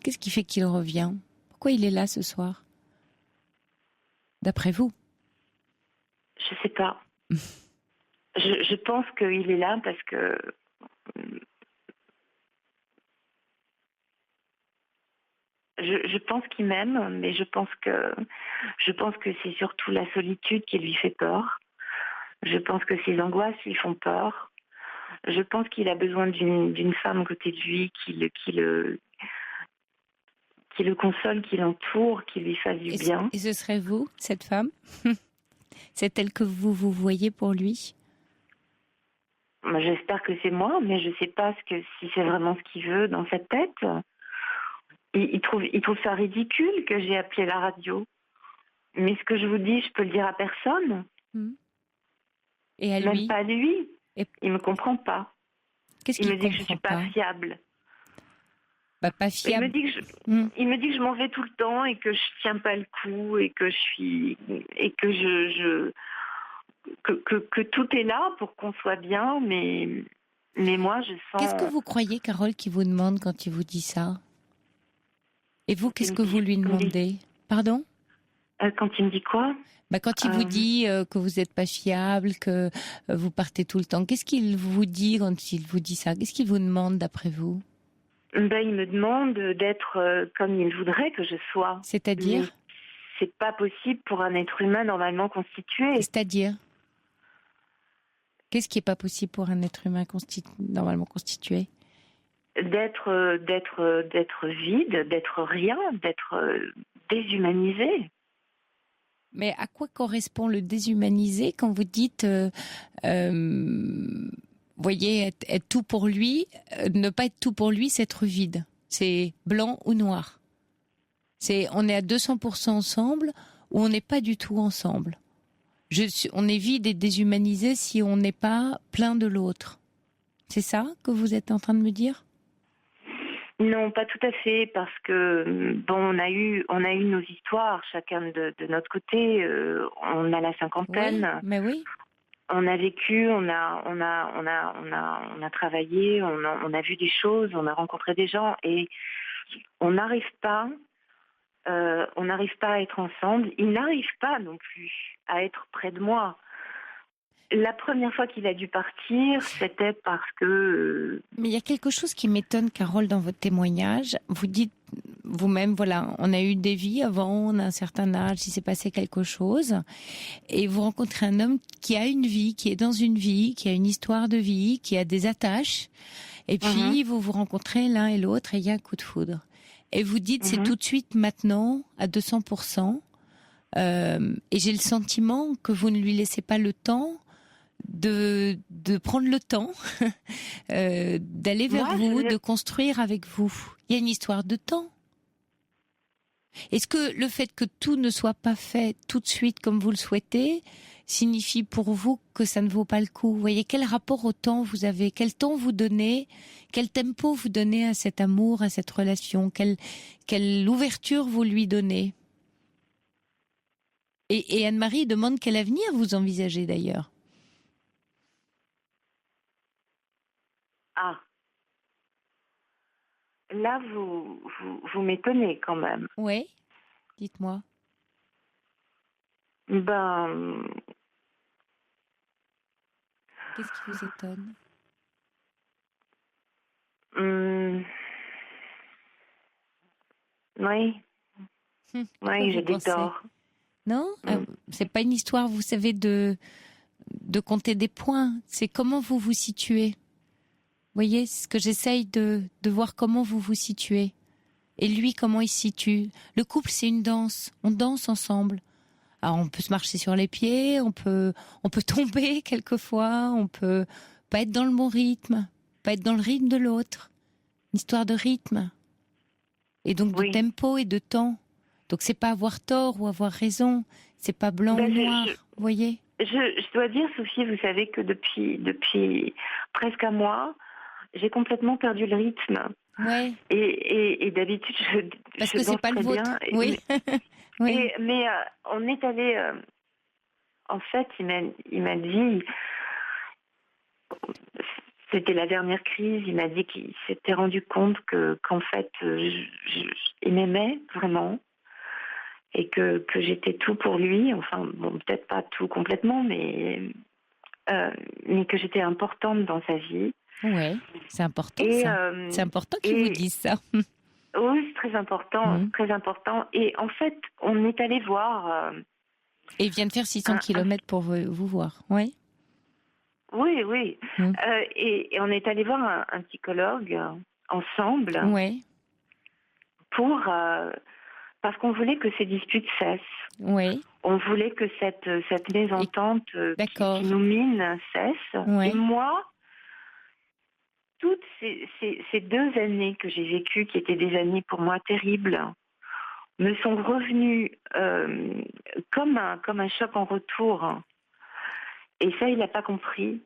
Qu'est-ce qui fait qu'il revient ? Pourquoi il est là ce soir ? D'après vous ? Je sais pas. Je pense qu'il est là parce que... Je pense qu'il m'aime, mais je pense que c'est surtout la solitude qui lui fait peur. Je pense que ses angoisses lui font peur. Je pense qu'il a besoin d'une femme à côté de lui qui le console, qui l'entoure, qui lui fasse du bien. Et ce serait vous, cette femme ? C'est elle que vous voyez pour lui ? J'espère que c'est moi, mais je ne sais pas si c'est vraiment ce qu'il veut dans sa tête. il trouve ça ridicule que j'ai appelé la radio. Mais ce que je vous dis, je peux le dire à personne. Et à lui? Même pas à lui. Et... Il me comprend pas. Qu'est-ce qu'il me dit que je suis pas fiable. Bah, pas fiable. Il me dit que je m'en vais tout le temps et que je tiens pas le coup et que que tout est là pour qu'on soit bien, mais moi je sens. Qu'est-ce que vous croyez, Carole, qui vous demande quand il vous dit ça? Et vous, qu'est-ce que vous lui demandez? Pardon? Quand il me dit quoi? Quand il vous dit que vous n'êtes pas fiable, que vous partez tout le temps, qu'est-ce qu'il vous dit quand il vous dit ça? Qu'est-ce qu'il vous demande d'après vous? Il me demande d'être comme il voudrait que je sois. C'est-à-dire? Mais c'est pas possible pour un être humain normalement constitué. C'est-à-dire? Qu'est-ce qui n'est pas possible pour un être humain normalement constitué? D'être vide, d'être rien, d'être déshumanisé. Mais à quoi correspond le déshumanisé quand vous dites, voyez, être tout pour lui, ne pas être tout pour lui, c'est être vide. C'est blanc ou noir. On est à 200% ensemble ou on n'est pas du tout ensemble. On est vide et déshumanisé si on n'est pas plein de l'autre. C'est ça que vous êtes en train de me dire? Non, pas tout à fait, parce que on a eu nos histoires, chacun de notre côté. On a la cinquantaine. Oui, mais oui. On a vécu, on a travaillé, on a vu des choses, on a rencontré des gens, et on n'arrive pas à être ensemble. Il n'arrive pas non plus à être près de moi. La première fois qu'il a dû partir, c'était parce que... Mais il y a quelque chose qui m'étonne, Carole, dans votre témoignage. Vous dites vous-même, voilà, on a eu des vies avant, on a un certain âge, il s'est passé quelque chose. Et vous rencontrez un homme qui a une vie, qui est dans une vie, qui a une histoire de vie, qui a des attaches. Et puis, vous vous rencontrez l'un et l'autre et il y a un coup de foudre. Et vous dites, c'est tout de suite maintenant, à 200%. Et j'ai le sentiment que vous ne lui laissez pas le temps de prendre le temps d'aller vers vous, de construire avec vous. Il y a une histoire de temps. Est-ce que le fait que tout ne soit pas fait tout de suite comme vous le souhaitez signifie pour vous que ça ne vaut pas le coup? Vous voyez, quel rapport au temps vous avez? Quel temps vous donnez? Quel tempo vous donnez à cet amour, à cette relation? Quelle ouverture vous lui donnez? Et Anne-Marie demande quel avenir vous envisagez d'ailleurs? Ah, là vous m'étonnez quand même. Oui, dites-moi. Qu'est-ce qui vous étonne? Oui. Oui, j'ai des torts. Non, c'est pas une histoire, vous savez, de compter des points. C'est comment vous vous situez. Vous voyez, c'est ce que j'essaye de voir, comment vous vous situez. Et lui, comment il se situe. Le couple, c'est une danse. On danse ensemble. Alors, on peut se marcher sur les pieds, on peut tomber quelquefois, on peut pas être dans le bon rythme, pas être dans le rythme de l'autre. Une histoire de rythme. Et donc de tempo et de temps. Donc c'est pas avoir tort ou avoir raison, c'est pas blanc ou noir, vous voyez. Je dois dire, Sophie, vous savez que depuis presque un mois, j'ai complètement perdu le rythme. Ouais. Et d'habitude, parce que c'est pas le vôtre. Bien, oui. Oui. Mais on est allé. En fait, il m'a dit. C'était la dernière crise. Il m'a dit qu'il s'était rendu compte qu'en fait, il m'aimait vraiment. Et que j'étais tout pour lui. Enfin, bon, peut-être pas tout complètement, mais que j'étais importante dans sa vie. Ouais, c'est important ça. C'est important qu'ils vous disent ça. Oui, c'est très important, très important. Et en fait, on est allé voir... et il vient de faire 600 km pour vous voir, oui. Oui. Et on est allé voir un psychologue ensemble. Oui. Parce qu'on voulait que ces disputes cessent. Oui. On voulait que cette mésentente qui nous mine cesse. Oui. Et moi, toutes ces 2 années que j'ai vécues, qui étaient des années pour moi terribles, me sont revenues comme un choc en retour. Et ça, il n'a pas compris.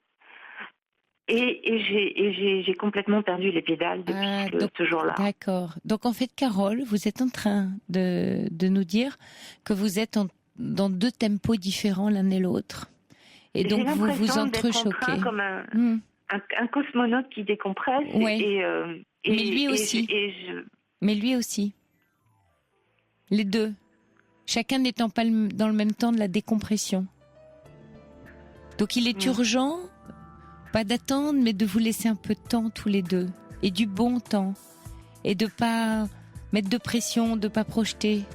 Et j'ai complètement perdu les pédales depuis ce jour-là. D'accord. Donc en fait, Carole, vous êtes en train de nous dire que vous êtes dans 2 tempos différents l'un et l'autre. Et donc vous vous entrechoquez. Comme un cosmonaute qui décompresse. Ouais. Mais lui aussi. Mais lui aussi. Les 2. Chacun n'étant pas dans le même temps de la décompression. Donc il est urgent, pas d'attendre, mais de vous laisser un peu de temps tous les 2. Et du bon temps. Et de pas mettre de pression, de pas projeter.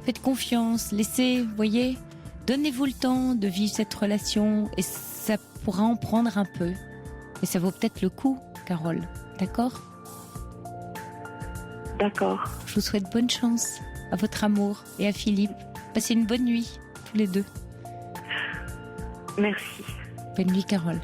Faites confiance, laissez, voyez, donnez-vous le temps de vivre cette relation et ça pourra en prendre un peu. Et ça vaut peut-être le coup, Carole. D'accord ? D'accord. Je vous souhaite bonne chance à votre amour et à Philippe. Passez une bonne nuit, tous les 2. Merci. Bonne nuit, Carole.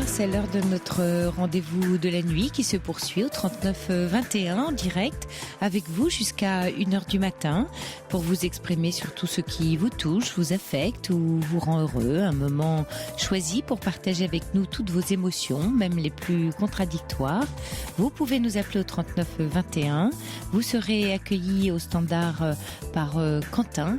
C'est l'heure de notre rendez-vous de la nuit qui se poursuit au 39 21 en direct avec vous jusqu'à 1h du matin pour vous exprimer sur tout ce qui vous touche, vous affecte ou vous rend heureux. Un moment choisi pour partager avec nous toutes vos émotions, même les plus contradictoires. Vous pouvez nous appeler au 39 21. Vous serez accueillis au standard par Quentin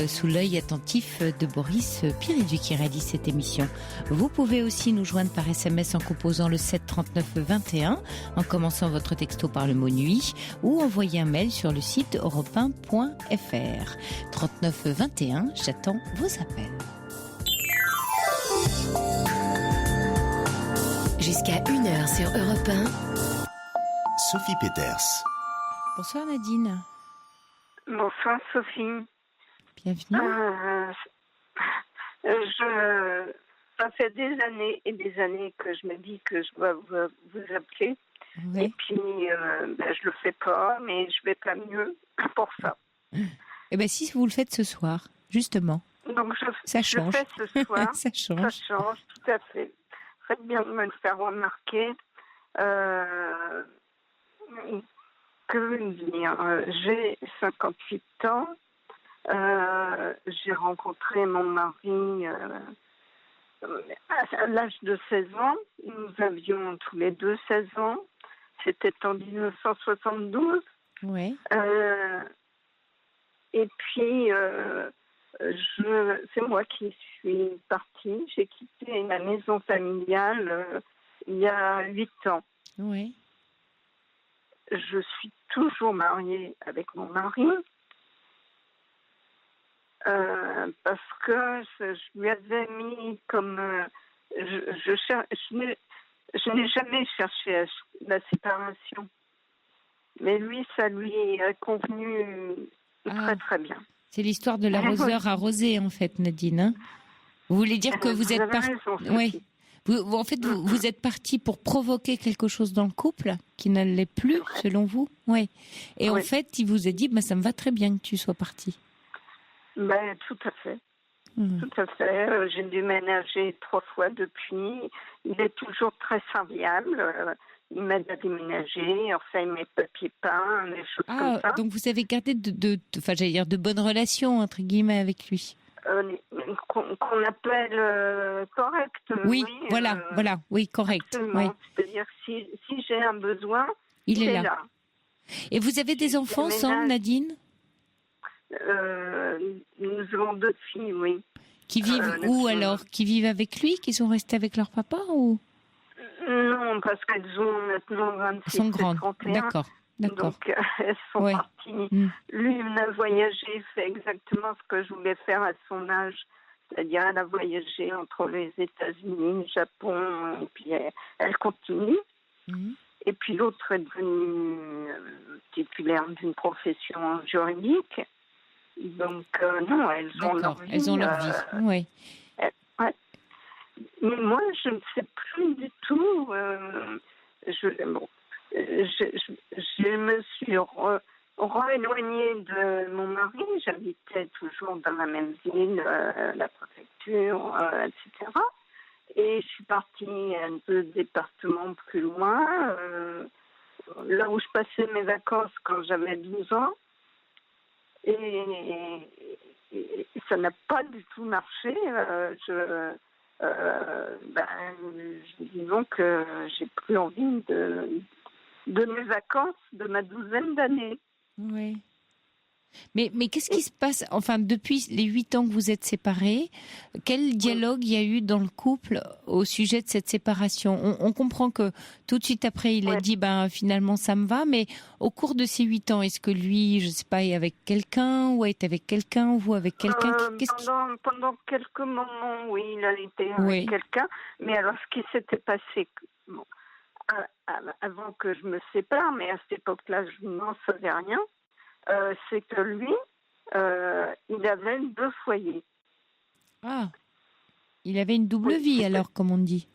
sous l'œil attentif de Boris Pirédu qui réalise cette émission. Vous pouvez aussi nous joindre par SMS en composant le 7 39 21, en commençant votre texto par le mot nuit, ou envoyer un mail sur le site europe1.fr. 39 21, j'attends vos appels. Jusqu'à 1h sur Europe 1. Sophie Peters. Bonsoir Nadine. Bonsoir Sophie. Bienvenue. Ça fait des années et des années que je me dis que je dois vous appeler. Oui. Et puis, je le fais pas, mais je vais pas mieux pour ça. Eh bien, si vous le faites ce soir, justement. Donc, ça change. Je fais ce soir. Ça change. Ça change, tout à fait. Faites bien de me le faire remarquer. Que dire, j'ai 58 ans. J'ai rencontré mon mari à l'âge de 16 ans. Nous avions tous les 2 16 ans. C'était en 1972. Oui. Et puis, c'est moi qui suis partie. J'ai quitté ma maison familiale il y a 8 ans. Oui. Je suis toujours mariée avec mon mari. Parce que je lui avais mis comme... je n'ai jamais cherché la séparation. Mais lui, ça lui a convenu très très bien. C'est l'histoire de l'arroseur arrosé, en fait, Nadine. Hein, vous voulez dire que vous êtes partie... Oui. En fait, vous êtes partie pour provoquer quelque chose dans le couple qui ne l'est plus, selon vous. Oui. Et en fait, il vous a dit, ça me va très bien que tu sois partie. Tout à fait. Tout à fait. J'ai déménagé 3 fois depuis. Il est toujours très serviable. Il m'aide à déménager. Enfin, il met papier peint, des choses comme ça. Donc vous avez gardé de bonnes relations, entre guillemets, avec lui. Qu'on appelle correct. Oui, voilà, oui, correct. Absolument. Oui. C'est-à-dire, si j'ai un besoin, il est là. Et vous avez des enfants ensemble, Nadine ? Nous avons 2 filles, oui. Qui vivent où alors ? Qui vivent avec lui ? Qui sont restés avec leur papa ou ? Non, parce qu'elles ont maintenant 26 Elles sont grandes. et 31. D'accord. D'accord. Donc, elles sont parties. L'une a voyagé, fait exactement ce que je voulais faire à son âge. C'est-à-dire, elle a voyagé entre les États-Unis, le Japon, et puis elle continue. Et puis l'autre est devenue titulaire d'une profession juridique. Donc, non, elles ont leur vie. Elles ont leur vie, oui. Ouais. Mais moi, je ne sais plus du tout. Je me suis re-éloignée de mon mari. J'habitais toujours dans la même ville, la préfecture, etc. Et je suis partie un peu département plus loin, là où je passais mes vacances quand j'avais 12 ans. Et ça n'a pas du tout marché. Disons que j'ai plus envie de mes vacances de ma 12aine d'années. Oui. Mais qu'est-ce qui se passe, enfin, depuis les 8 ans que vous êtes séparés, quel dialogue il y a eu dans le couple au sujet de cette séparation ? On comprend que tout de suite après, il a dit, finalement, ça me va, mais au cours de ces 8 ans, est-ce que lui, je sais pas, est avec quelqu'un, ou est avec quelqu'un, ou vous avec quelqu'un Pendant quelques moments, oui, il a été avec quelqu'un, mais alors ce qui s'était passé, avant que je me sépare, mais à cette époque-là, je n'en savais rien, c'est que lui, il avait 2 foyers. Ah, il avait une double vie alors, comme on dit.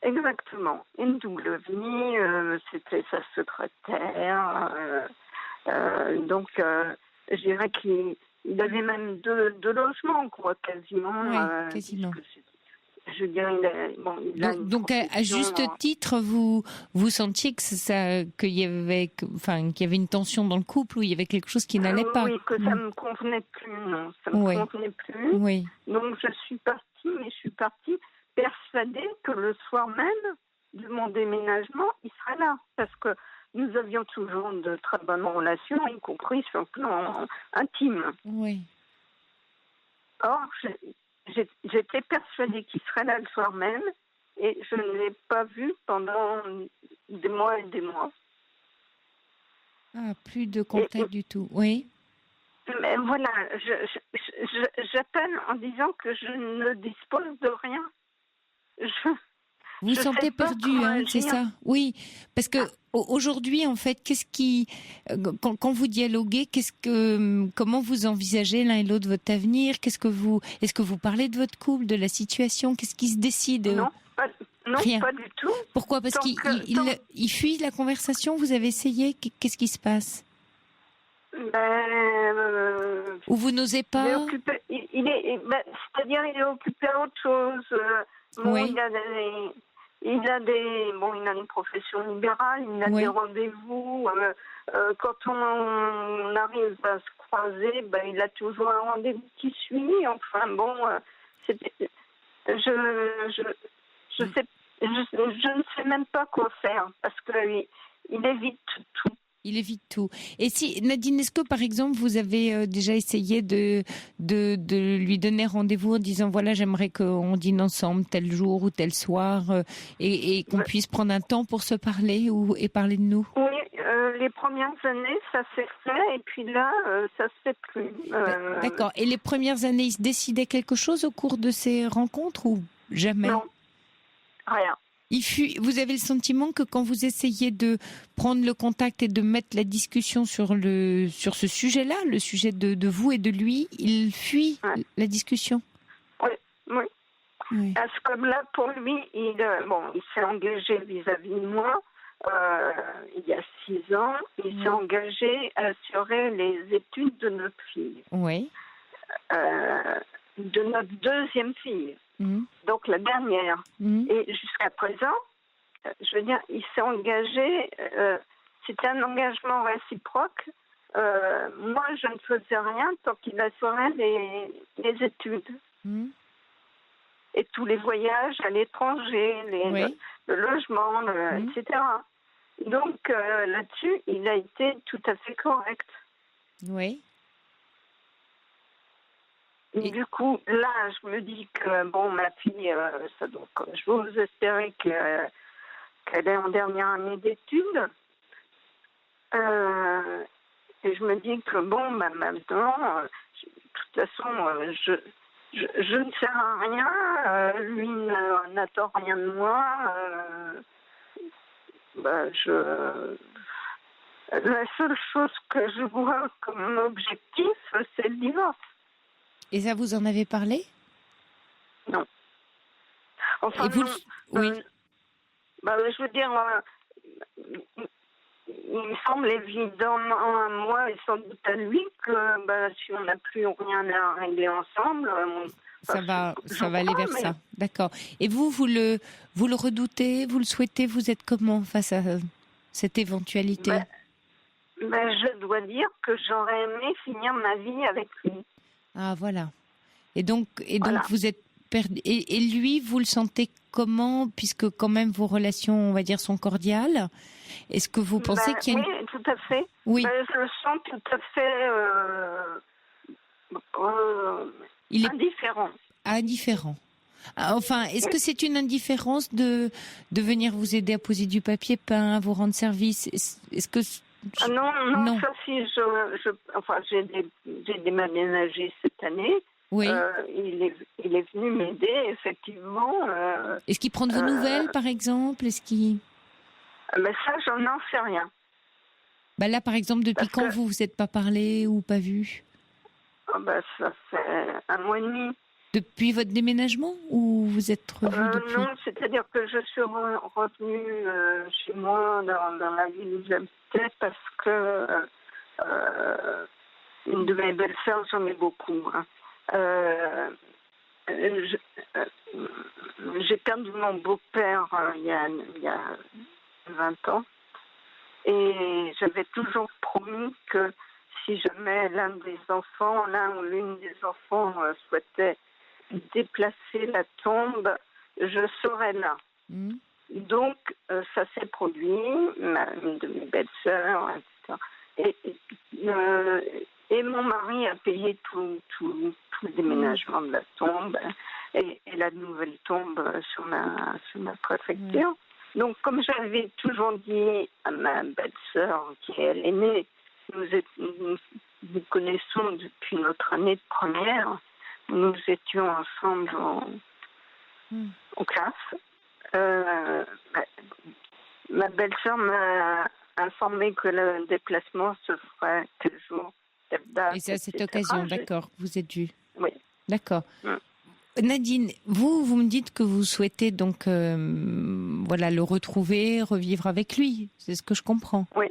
Exactement, une double vie, c'était sa secrétaire. Donc, je dirais qu'il avait même deux logements, quoi, quasiment. Oui, quasiment. Je dirais, donc à juste titre, vous sentiez que qu'il y avait une tension dans le couple, ou il y avait quelque chose qui n'allait pas. Oui, que ça me convenait plus, non, ça me convenait plus. Oui. Donc je suis partie persuadée que le soir même de mon déménagement, il serait là, parce que nous avions toujours de très bonnes relations, y compris sur le plan intime. Oui. Or, j'étais persuadée qu'il serait là le soir même, et je ne l'ai pas vu pendant des mois et des mois. Ah, plus de contact du tout, oui. Mais voilà, j'appelle en disant que je ne dispose de rien. Vous vous sentez perdu, c'est ça? Oui, parce que aujourd'hui, en fait, qu'est-ce qui, quand vous dialoguez, comment vous envisagez l'un et l'autre votre avenir? Est-ce que vous parlez de votre couple, de la situation? Qu'est-ce qui se décide? Non, rien. Pas du tout. Pourquoi? Parce qu'il fuit la conversation. Vous avez essayé? Qu'est-ce qui se passe? Ou vous n'osez pas? C'est-à-dire, il est occupé à autre chose. Oui. Il a une profession libérale, il a des rendez-vous. Quand on arrive à se croiser, il a toujours un rendez-vous qui suit. Enfin bon, je ne sais même pas quoi faire, parce qu'il évite tout. Il évite tout. Et si, Nadine, est-ce que, par exemple, vous avez déjà essayé de lui donner rendez-vous en disant, voilà, j'aimerais qu'on dîne ensemble tel jour ou tel soir, et qu'on puisse prendre un temps pour se parler et parler de nous? Oui, les premières années, ça s'est fait, et puis là, ça se fait plus. D'accord. Et les premières années, il se décidait quelque chose au cours de ces rencontres, ou jamais? Non, rien. Vous avez le sentiment que quand vous essayez de prendre le contact et de mettre la discussion sur ce sujet-là, le sujet de vous et de lui, il fuit la discussion? Oui. Parce que là, pour lui, il s'est engagé vis-à-vis de moi il y a 6 ans. Il s'est engagé à assurer les études de notre fille. Oui. De notre 2e fille. Donc la dernière. Et jusqu'à présent, je veux dire, il s'est engagé, c'était un engagement réciproque. Moi, je ne faisais rien tant qu'il assurait les études. Et tous les voyages à l'étranger, le logement, etc. Donc là-dessus, il a été tout à fait correct. Oui. Et du coup, là, je me dis que, ma fille, je vous espérer qu'elle est en dernière année d'études. Et je me dis que bon, maintenant, de toute façon, je ne sers à rien, lui n'attend rien de moi. La seule chose que je vois comme objectif, c'est le divorce. Et ça, vous en avez parlé ? Non. Enfin, et vous, non. Oui. Je veux dire, il me semble évident à moi et sans doute à lui que si on n'a plus rien à régler ensemble, ça va aller vers ça. D'accord. Et vous le redoutez, vous le souhaitez, vous êtes comment face à cette éventualité ? Je dois dire que j'aurais aimé finir ma vie avec lui. Ah voilà. Et donc Voilà. vous êtes perdu. Et lui, vous le sentez comment, puisque quand même vos relations, on va dire, sont cordiales ? Est-ce que vous pensez qu'il y a Oui, tout à fait. Oui. Je le sens tout à fait indifférent. Indifférent. Enfin, est-ce que c'est une indifférence de venir vous aider à poser du papier peint, à vous rendre service ? Est-ce que non, ça si j'ai déménagé cette année. Oui. Il est venu m'aider, effectivement. Est-ce qu'il prend de vos nouvelles, par exemple ? Est-ce qu'il... ça, j'en sais rien. Là, par exemple, depuis quand vous vous êtes pas parlé ou pas vu ? Ça fait 1 mois et demi. Depuis votre déménagement ou vous êtes revenu depuis ? Non, c'est-à-dire que je suis revenue chez moi dans la ville où j'habitais parce que une de mes belles-sœurs, j'en ai beaucoup. J'ai perdu mon beau-père il y a 20 ans et j'avais toujours promis que si jamais l'un ou l'une des enfants souhaitait déplacer la tombe, je serais là. Donc, ça s'est produit, une de mes belles-sœurs, etc. Et mon mari a payé tout le déménagement de la tombe et la nouvelle tombe sur ma préfecture. Donc, comme j'avais toujours dit à ma belle-sœur, qui est l'aînée, nous connaissons depuis notre année de première. Nous étions ensemble en classe. Ma belle-sœur m'a informé que le déplacement se ferait tel jour, telle date. Et c'est à cette occasion, d'accord, vous êtes vue. Oui. D'accord. Nadine, vous me dites que vous souhaitez donc le retrouver, revivre avec lui. C'est ce que je comprends. Oui.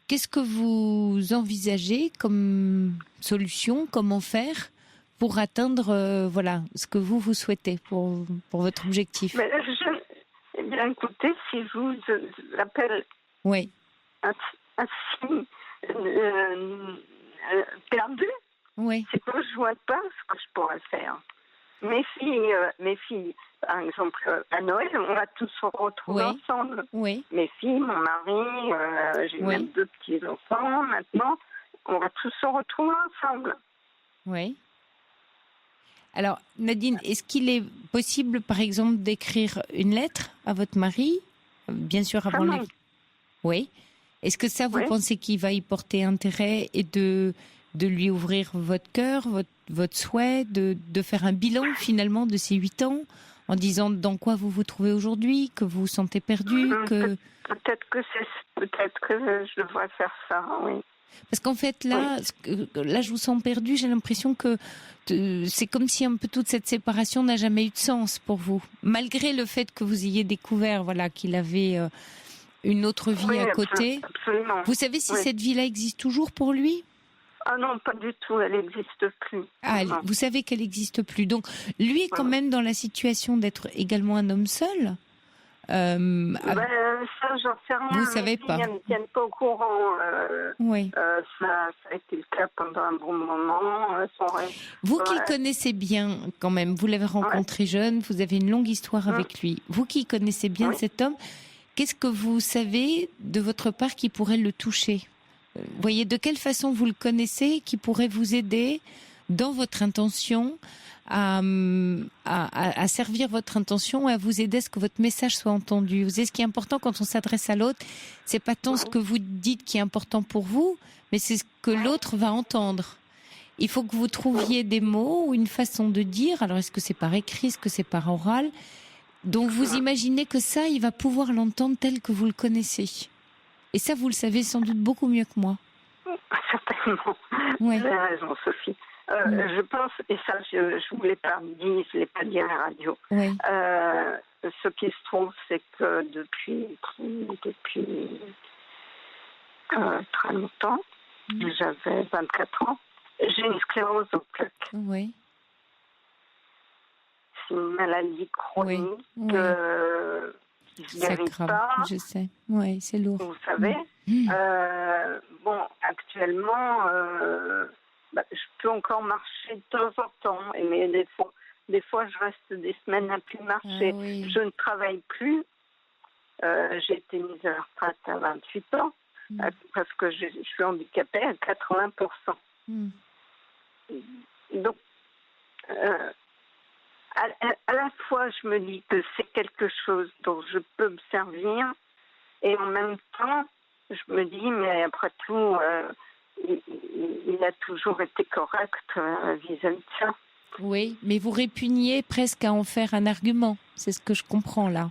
Qu'est-ce que vous envisagez comme solution ? Comment faire pour atteindre ce que vous souhaitez pour votre objectif ? Eh bien, écoutez, si je vous appelle un signe perdu, c'est que je ne vois pas ce que je pourrais faire. Mes filles, par exemple, à Noël, on va tous se retrouver ensemble. Oui. Mes filles, mon mari, j'ai même 2 petits-enfants maintenant, on va tous se retrouver ensemble. Oui. Alors, Nadine, est-ce qu'il est possible, par exemple, d'écrire une lettre à votre mari ? Bien sûr, avant les... Oui. Est-ce que ça, vous pensez qu'il va y porter intérêt et de lui ouvrir votre cœur, votre souhait, de faire un bilan, finalement, de ces 8 ans, en disant dans quoi vous vous trouvez aujourd'hui, que vous vous sentez perdu, que... Peut-être que je devrais faire ça, oui. Parce qu'en fait, là, je vous sens perdu. J'ai l'impression que c'est comme si un peu toute cette séparation n'a jamais eu de sens pour vous. Malgré le fait que vous ayez découvert qu'il avait une autre vie à côté. Absolument. Vous savez si cette vie-là existe toujours pour lui ? Ah non, pas du tout. Elle n'existe plus. Ah, vous savez qu'elle n'existe plus. Donc, lui est quand même dans la situation d'être également un homme seul. Ça, j'en sais rien. Vous savez pas. Ils ne tiennent pas au courant. Ça a été le cas pendant un bon moment. Vous qui le connaissez bien, quand même, vous l'avez rencontré jeune, vous avez une longue histoire avec lui. Vous qui connaissez bien cet homme, qu'est-ce que vous savez de votre part qui pourrait le toucher ? Vous voyez, de quelle façon vous le connaissez, qui pourrait vous aider dans votre intention à servir votre intention et à vous aider à ce que votre message soit entendu. Vous savez, ce qui est important quand on s'adresse à l'autre, c'est pas tant ce que vous dites qui est important pour vous, mais c'est ce que l'autre va entendre. Il faut que vous trouviez des mots ou une façon de dire. Alors, est-ce que c'est par écrit, est-ce que c'est par oral? Donc, vous imaginez que ça, il va pouvoir l'entendre tel que vous le connaissez. Et ça, vous le savez sans doute beaucoup mieux que moi. Certainement. Ouais. Vous avez raison, Sophie. Je pense, et ça, je ne vous l'ai pas dit, je ne l'ai pas dit à la radio. Oui. Ce qui se trouve, c'est que depuis très longtemps, j'avais 24 ans, j'ai une sclérose en plaques. Oui. C'est une maladie chronique. Oui. Je n'y arrive pas. Je sais. Oui, c'est lourd. Vous savez. Bon, actuellement, je peux encore marcher de temps en temps, mais des fois, je reste des semaines à plus marcher. Oui. Je ne travaille plus. J'ai été mise à la retraite à 28 ans parce que je suis handicapée à 80%. Donc, à la fois, je me dis que c'est quelque chose dont je peux me servir, et en même temps, je me dis, mais après tout, il a toujours été correct vis-à-vis de ça. Oui, mais vous répugniez presque à en faire un argument. C'est ce que je comprends là.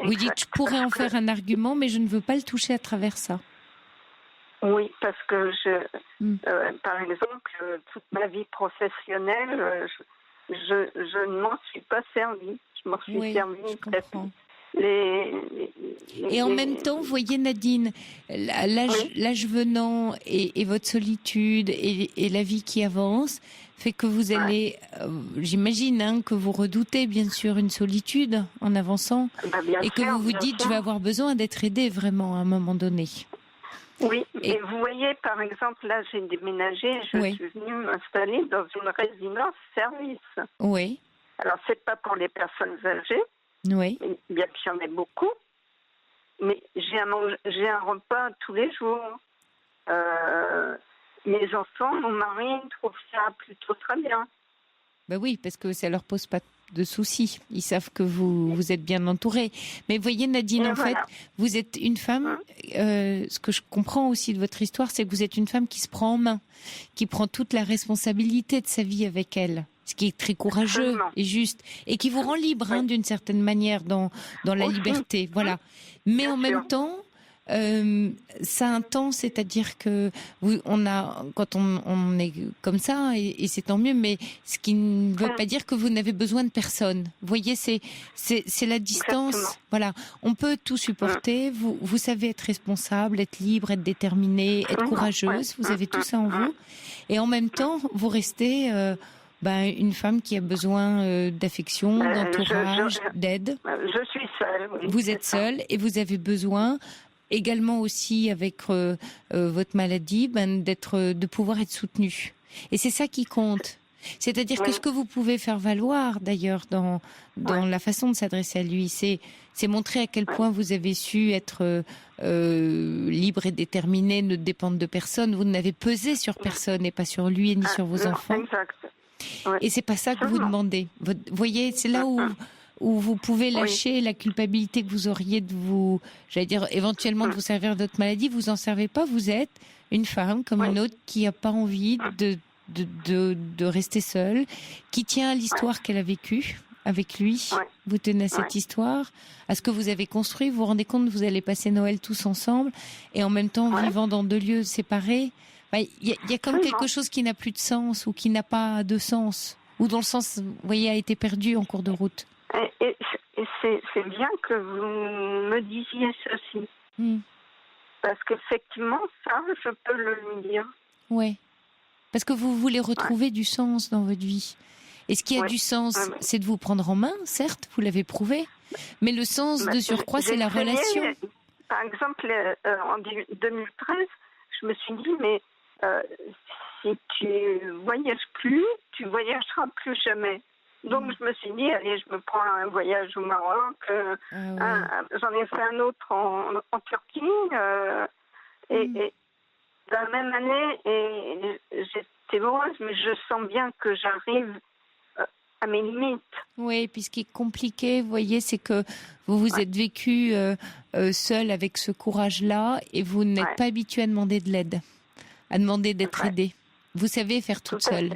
Vous dites, je pourrais en faire un argument, mais je ne veux pas le toucher à travers ça. Oui, parce que par exemple, toute ma vie professionnelle, je ne m'en suis pas servie. Je m'en suis servie. Je comprends. Et en même temps, vous voyez Nadine, l'âge venant et votre solitude et la vie qui avance fait que vous allez, j'imagine que vous redoutez bien sûr une solitude en avençant et que vous vous dites je vais avoir besoin d'être aidée vraiment à un moment donné. Oui, et vous voyez par exemple là j'ai déménagé, je suis venue m'installer dans une résidence service. Oui. Alors c'est pas pour les personnes âgées. Oui. Bien qu'il y en ait beaucoup, mais j'ai un repas tous les jours. Mes enfants, mon mari trouvent ça plutôt très bien. Ben oui, parce que ça leur pose pas de soucis. Ils savent que vous êtes bien entourée. Mais voyez Nadine, en fait, vous êtes une femme. Ce que je comprends aussi de votre histoire, c'est que vous êtes une femme qui se prend en main, qui prend toute la responsabilité de sa vie avec elle. Ce qui est très courageux et juste, et qui vous rend libre d'une certaine manière dans la liberté, voilà. Mais en même temps, ça a un temps, c'est-à-dire que quand on est comme ça, et c'est tant mieux, mais ce qui ne veut pas dire que vous n'avez besoin de personne. Vous voyez, c'est la distance. Exactement. Voilà, on peut tout supporter. Vous savez être responsable, être libre, être déterminée, être courageuse. Vous avez tout ça en vous, et en même temps, vous restez. Une femme qui a besoin d'affection, d'entourage, d'aide. Je suis seule. Oui, vous êtes seule et vous avez besoin également aussi avec votre maladie de pouvoir être soutenue. Et c'est ça qui compte. C'est-à-dire que ce que vous pouvez faire valoir d'ailleurs dans la façon de s'adresser à lui, c'est montrer à quel point vous avez su être libre et déterminé, ne dépendre de personne. Vous n'avez pesé sur personne et pas sur lui ni sur vos enfants. Exact. Et c'est pas ça que vous demandez. Vous voyez, c'est là où vous pouvez lâcher la culpabilité que vous auriez de vous, j'allais dire, éventuellement de vous servir de votre maladie. Vous en servez pas. Vous êtes une femme comme une autre qui a pas envie de rester seule, qui tient à l'histoire qu'elle a vécue avec lui. Vous tenez à cette histoire, à ce que vous avez construit. Vous vous rendez compte que vous allez passer Noël tous ensemble et en même temps vivant dans deux lieux séparés. Il y a comme quelque chose qui n'a plus de sens ou qui n'a pas de sens, ou dont le sens, vous voyez, a été perdu en cours de route. Et c'est bien que vous me disiez ceci. Parce qu'effectivement, ça, je peux le lui dire. Oui. Parce que vous voulez retrouver du sens dans votre vie. Et ce qui a du sens, c'est de vous prendre en main, certes, vous l'avez prouvé. Mais le sens de surcroît, c'est la relation. Par exemple, en 2013, je me suis dit, mais si tu voyages plus, tu voyageras plus jamais. Donc je me suis dit, allez, je me prends un voyage au Maroc. J'en ai fait un autre en Turquie. Et la même année, et ténébreuse, mais je sens bien que j'arrive à mes limites. Oui, puis ce qui est compliqué, vous voyez, c'est que vous vous êtes vécu seul avec ce courage-là et vous n'êtes pas habitué à demander de l'aide, à demander d'être aidé. Vous savez faire toute seule.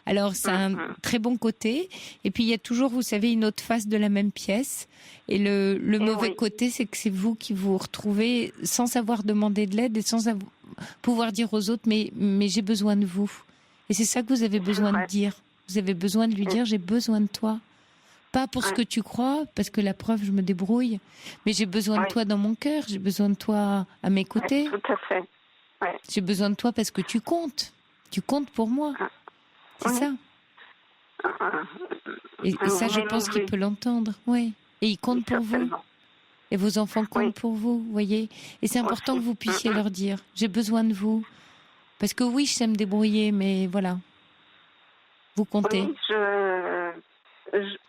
Alors, c'est un très bon côté. Et puis, il y a toujours, vous savez, une autre face de la même pièce. Et le mauvais côté, c'est que c'est vous qui vous retrouvez sans savoir demander de l'aide et sans pouvoir dire aux autres, mais j'ai besoin de vous. Et c'est ça que vous avez besoin de dire. Vous avez besoin de lui dire, j'ai besoin de toi. Pas pour ce que tu crois, parce que la preuve, je me débrouille. Mais j'ai besoin de toi dans mon cœur. J'ai besoin de toi à mes côtés. Tout à fait. J'ai besoin de toi parce que tu comptes. Tu comptes pour moi. C'est ça. Et ça, je pense qu'il peut l'entendre. Oui. Et il compte pour vous. Et vos enfants comptent pour vous, voyez. Et c'est important que vous puissiez leur dire, j'ai besoin de vous. Parce que oui, je sais me débrouiller, mais voilà. Vous comptez. Oui,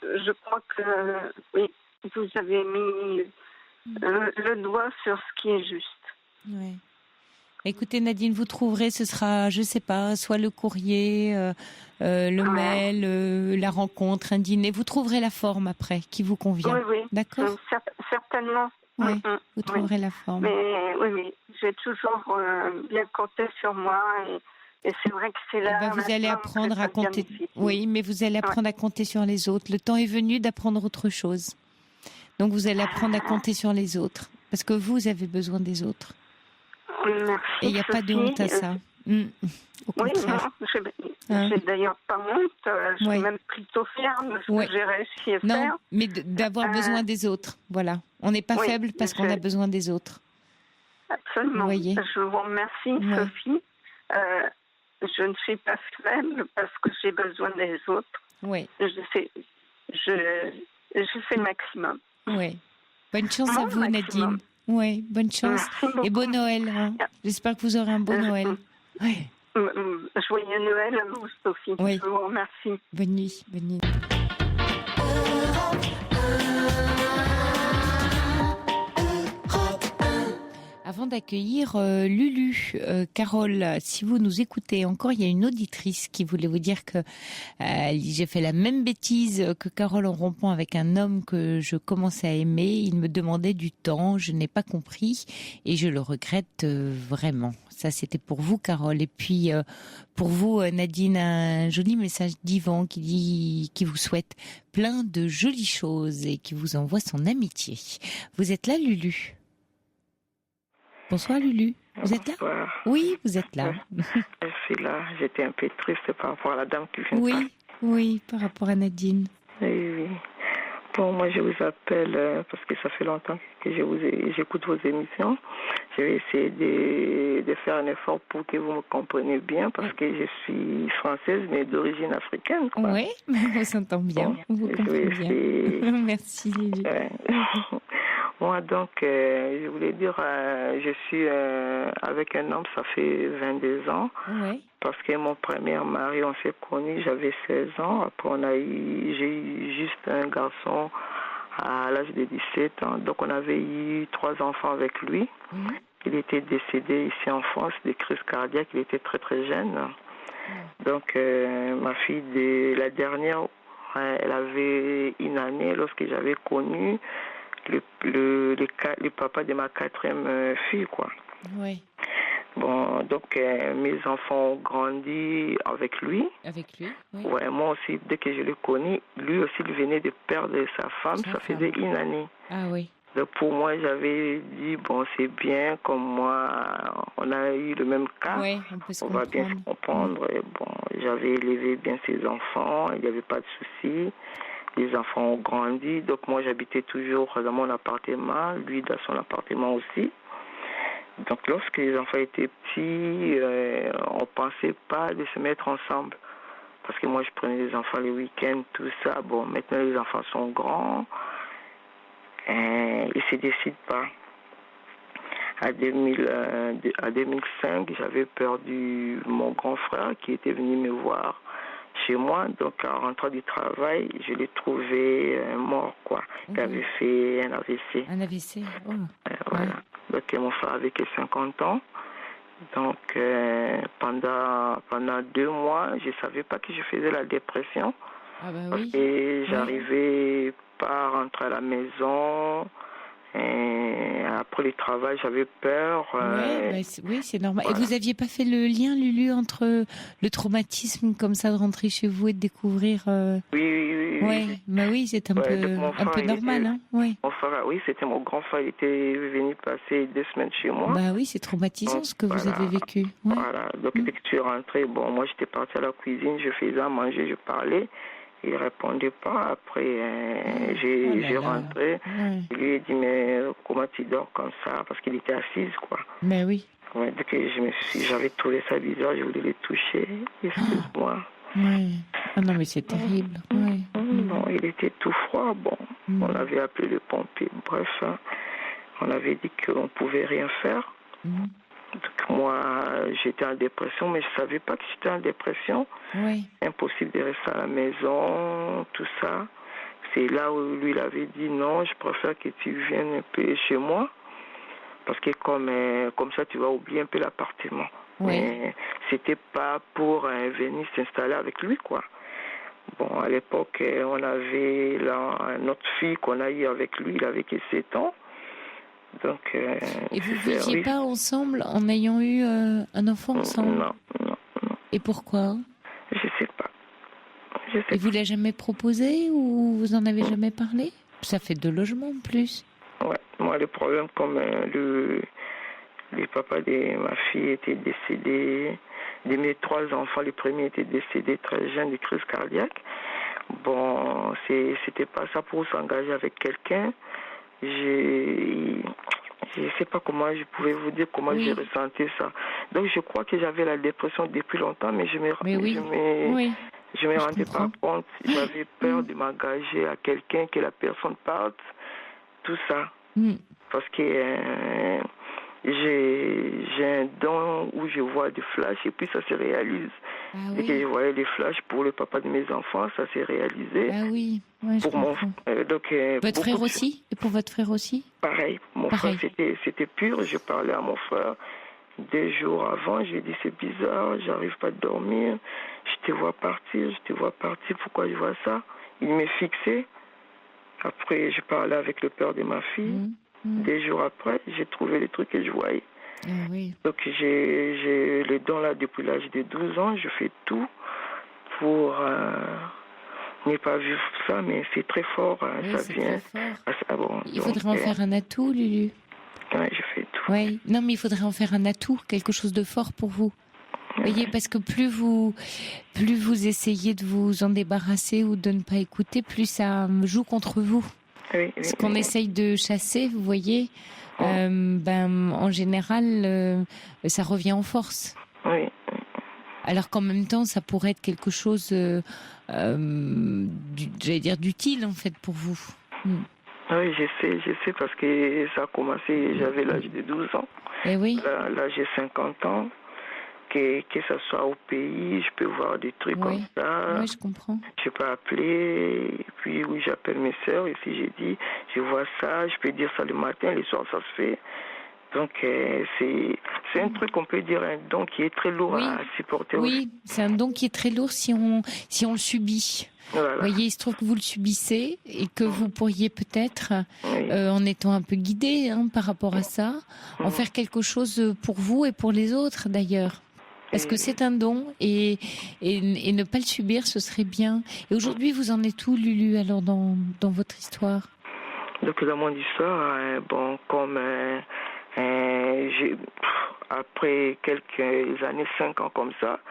je crois que oui, vous avez mis le doigt sur ce qui est juste. Oui. Écoutez Nadine, vous trouverez, ce sera, je sais pas, soit le courrier, le mail, la rencontre, un dîner. Vous trouverez la forme après qui vous convient. Oui. D'accord. Certainement. Oui. Vous trouverez la forme. Mais oui, j'ai toujours bien compté sur moi et c'est vrai que c'est là. Vous allez apprendre à compter. Oui, mais vous allez apprendre à compter sur les autres. Le temps est venu d'apprendre autre chose. Donc vous allez apprendre à compter sur les autres parce que vous avez besoin des autres. Merci, et il n'y a pas de honte à ça. Au contraire. Non, j'ai d'ailleurs pas honte. Je suis même plutôt fière de ce que j'ai réussi à faire. Non, mais d'avoir besoin des autres. Voilà. On n'est pas faible parce qu'on a besoin des autres. Absolument. Vous voyez. Je vous remercie, Sophie. Je ne suis pas faible parce que j'ai besoin des autres. Oui. Je fais le maximum. Oui. Bonne chance à vous, Nadine. Oui, bonne chance. Et bon Noël. Hein. J'espère que vous aurez un bon Noël. Ouais. Joyeux Noël à vous, Sophie. Oui. Je vous remercie. Bonne nuit. Bonne nuit. Avant d'accueillir Lulu, Carole, si vous nous écoutez encore, il y a une auditrice qui voulait vous dire que j'ai fait la même bêtise que Carole en rompant avec un homme que je commençais à aimer. Il me demandait du temps, je n'ai pas compris et je le regrette vraiment. Ça, c'était pour vous, Carole. Et puis, pour vous, Nadine, un joli message d'Yvan qui vous souhaite plein de jolies choses et qui vous envoie son amitié. Vous êtes là, Lulu ? Bonsoir Lulu, vous êtes là ? Oui, vous êtes là. Je suis là, j'étais un peu triste par rapport à la dame qui vient de parler. Oui, par rapport à Nadine. Oui. Bon, moi je vous appelle parce que ça fait longtemps que j'écoute vos émissions. Je vais essayer de faire un effort pour que vous me compreniez bien parce que je suis française mais d'origine africaine. Quoi. Oui, on s'entend bien, on vous comprend bien. Merci Lulu. Moi, donc, je voulais dire, je suis avec un homme, ça fait 22 ans. Oui. Parce que mon premier mari, on s'est connus, j'avais 16 ans. Après, j'ai eu juste un garçon à l'âge de 17 ans. Donc, on avait eu 3 enfants avec lui. Mmh. Il était décédé ici en France de crise cardiaque. Il était très, très jeune. Mmh. Donc, ma fille, la dernière, elle avait 1 année lorsque j'avais connu le papa de ma 4e fille, quoi. Oui. Bon, donc mes enfants ont grandi avec lui. Avec lui, oui. Ouais, moi aussi, dès que je l'ai connu, lui aussi, il venait de perdre sa femme, faisait 1 année. Ah oui. Donc pour moi, j'avais dit, bon, c'est bien, comme moi, on a eu le même cas. Oui, on va bien se comprendre. Et bon, j'avais élevé bien ses enfants, il n'y avait pas de soucis. Les enfants ont grandi, donc moi j'habitais toujours dans mon appartement, lui dans son appartement aussi. Donc lorsque les enfants étaient petits, on ne pensait pas de se mettre ensemble. Parce que moi je prenais les enfants les week-ends, tout ça. Bon, maintenant les enfants sont grands, ils ne se décident pas. À 2005, j'avais perdu mon grand frère qui était venu me voir chez moi, donc en rentrant du travail, je l'ai trouvé mort, quoi. Il avait fait un AVC. Un AVC, voilà. Donc mon frère avait que 50 ans. Donc, pendant 2 mois, je ne savais pas que je faisais la dépression. Ah bah parce oui. que j'arrivais pas à rentrer à la maison. Et après le travail, j'avais peur. Oui, c'est normal. Voilà. Et vous aviez pas fait le lien, Lulu, entre le traumatisme comme ça de rentrer chez vous et de découvrir Oui. Ouais, bah oui, c'est un peu normal, hein. Oui. Mon frère, oui, c'était mon grand frère. Il était venu passer 2 semaines chez moi. Bah oui, c'est traumatisant ce que vous avez vécu. Ouais. Voilà. Donc dès que tu es rentré, bon, moi j'étais partie à la cuisine, je faisais à manger, je parlais. Il répondait pas. Après, j'ai rentré. Ouais. Je lui ai dit, mais comment tu dors comme ça? Parce qu'il était assise, quoi. Mais oui. Ouais, dès que j'avais trouvé ça bizarre, je voulais le toucher. Excuse-moi. Ouais. Ah non, mais c'est terrible. Ouais. Bon, il était tout froid. Bon, on avait appelé le pompier. Bref, on avait dit qu'on ne pouvait rien faire. Donc moi, j'étais en dépression, mais je ne savais pas que j'étais en dépression. Oui. Impossible de rester à la maison, tout ça. C'est là où lui, il avait dit non, je préfère que tu viennes un peu chez moi. Parce que comme ça, tu vas oublier un peu l'appartement. Oui. Mais c'était pas pour venir s'installer avec lui, quoi. Bon, à l'époque, on avait notre fille qu'on a eue avec lui, il avait que 7 ans. Donc, et vous ne viviez pas ensemble en ayant eu un enfant ensemble? Non. Et pourquoi? Je sais pas. Et vous ne l'avez jamais proposé ou vous en avez jamais parlé? Ça fait 2 logements en plus. Ouais, moi le problème, comme le papa de ma fille était décédé, de mes 3 enfants, le premier était décédé très jeune de crise cardiaque. Bon, c'était pas ça pour s'engager avec quelqu'un. Je sais pas comment je pouvais vous dire comment j'ai ressenti ça. Donc je crois que j'avais la dépression depuis longtemps, mais je me rendais pas compte. J'avais peur de m'engager à quelqu'un, que la personne parte, tout ça. Parce que j'ai un don où je vois des flashs et puis ça se réalise. Et que je voyais les flashs pour le papa de mes enfants, ça s'est réalisé. Ah oui, pour mon votre frère aussi? Et pour votre frère aussi? Pareil, mon frère c'était pur. Je parlais à mon frère 2 jours avant, je lui ai dit c'est bizarre, j'arrive pas à dormir, je te vois partir, pourquoi je vois ça? Il m'est fixé. Après, je parlais avec le père de ma fille. 2 jours après, j'ai trouvé les trucs que je voyais. Donc j'ai le don là depuis l'âge de 12 ans, je fais tout pour ne pas vivre ça, mais c'est très fort, ça vient. Il faudrait en faire un atout, Lulu. Oui, je fais tout. Oui, non, mais il faudrait en faire un atout, quelque chose de fort pour vous. Vous voyez, parce que plus vous essayez de vous en débarrasser ou de ne pas écouter, plus ça joue contre vous. Ce qu'on essaye de chasser, vous voyez, en général, ça revient en force. Oui. Alors qu'en même temps, ça pourrait être quelque chose, j'allais dire, d'utile en fait pour vous. Oui, je sais parce que ça a commencé, j'avais l'âge de 12 ans. Et oui. Là, j'ai 50 ans. Que ça soit au pays, je peux voir des trucs comme ça. Oui, je comprends. Je peux appeler, et puis oui, j'appelle mes sœurs, et si j'ai dit, je vois ça, je peux dire ça le matin, le soir, ça se fait. Donc, c'est un truc, on peut dire, un don qui est très lourd à supporter. Oui, c'est un don qui est très lourd si on le subit. Voilà. Vous voyez, il se trouve que vous le subissez et que vous pourriez peut-être, en étant un peu guidé par rapport à ça, en faire quelque chose pour vous et pour les autres d'ailleurs. Parce que c'est un don et ne pas le subir, ce serait bien. Et aujourd'hui, vous en êtes où, Lulu, alors dans votre histoire? Donc dans mon histoire, comme après quelques années, 5 ans comme ça,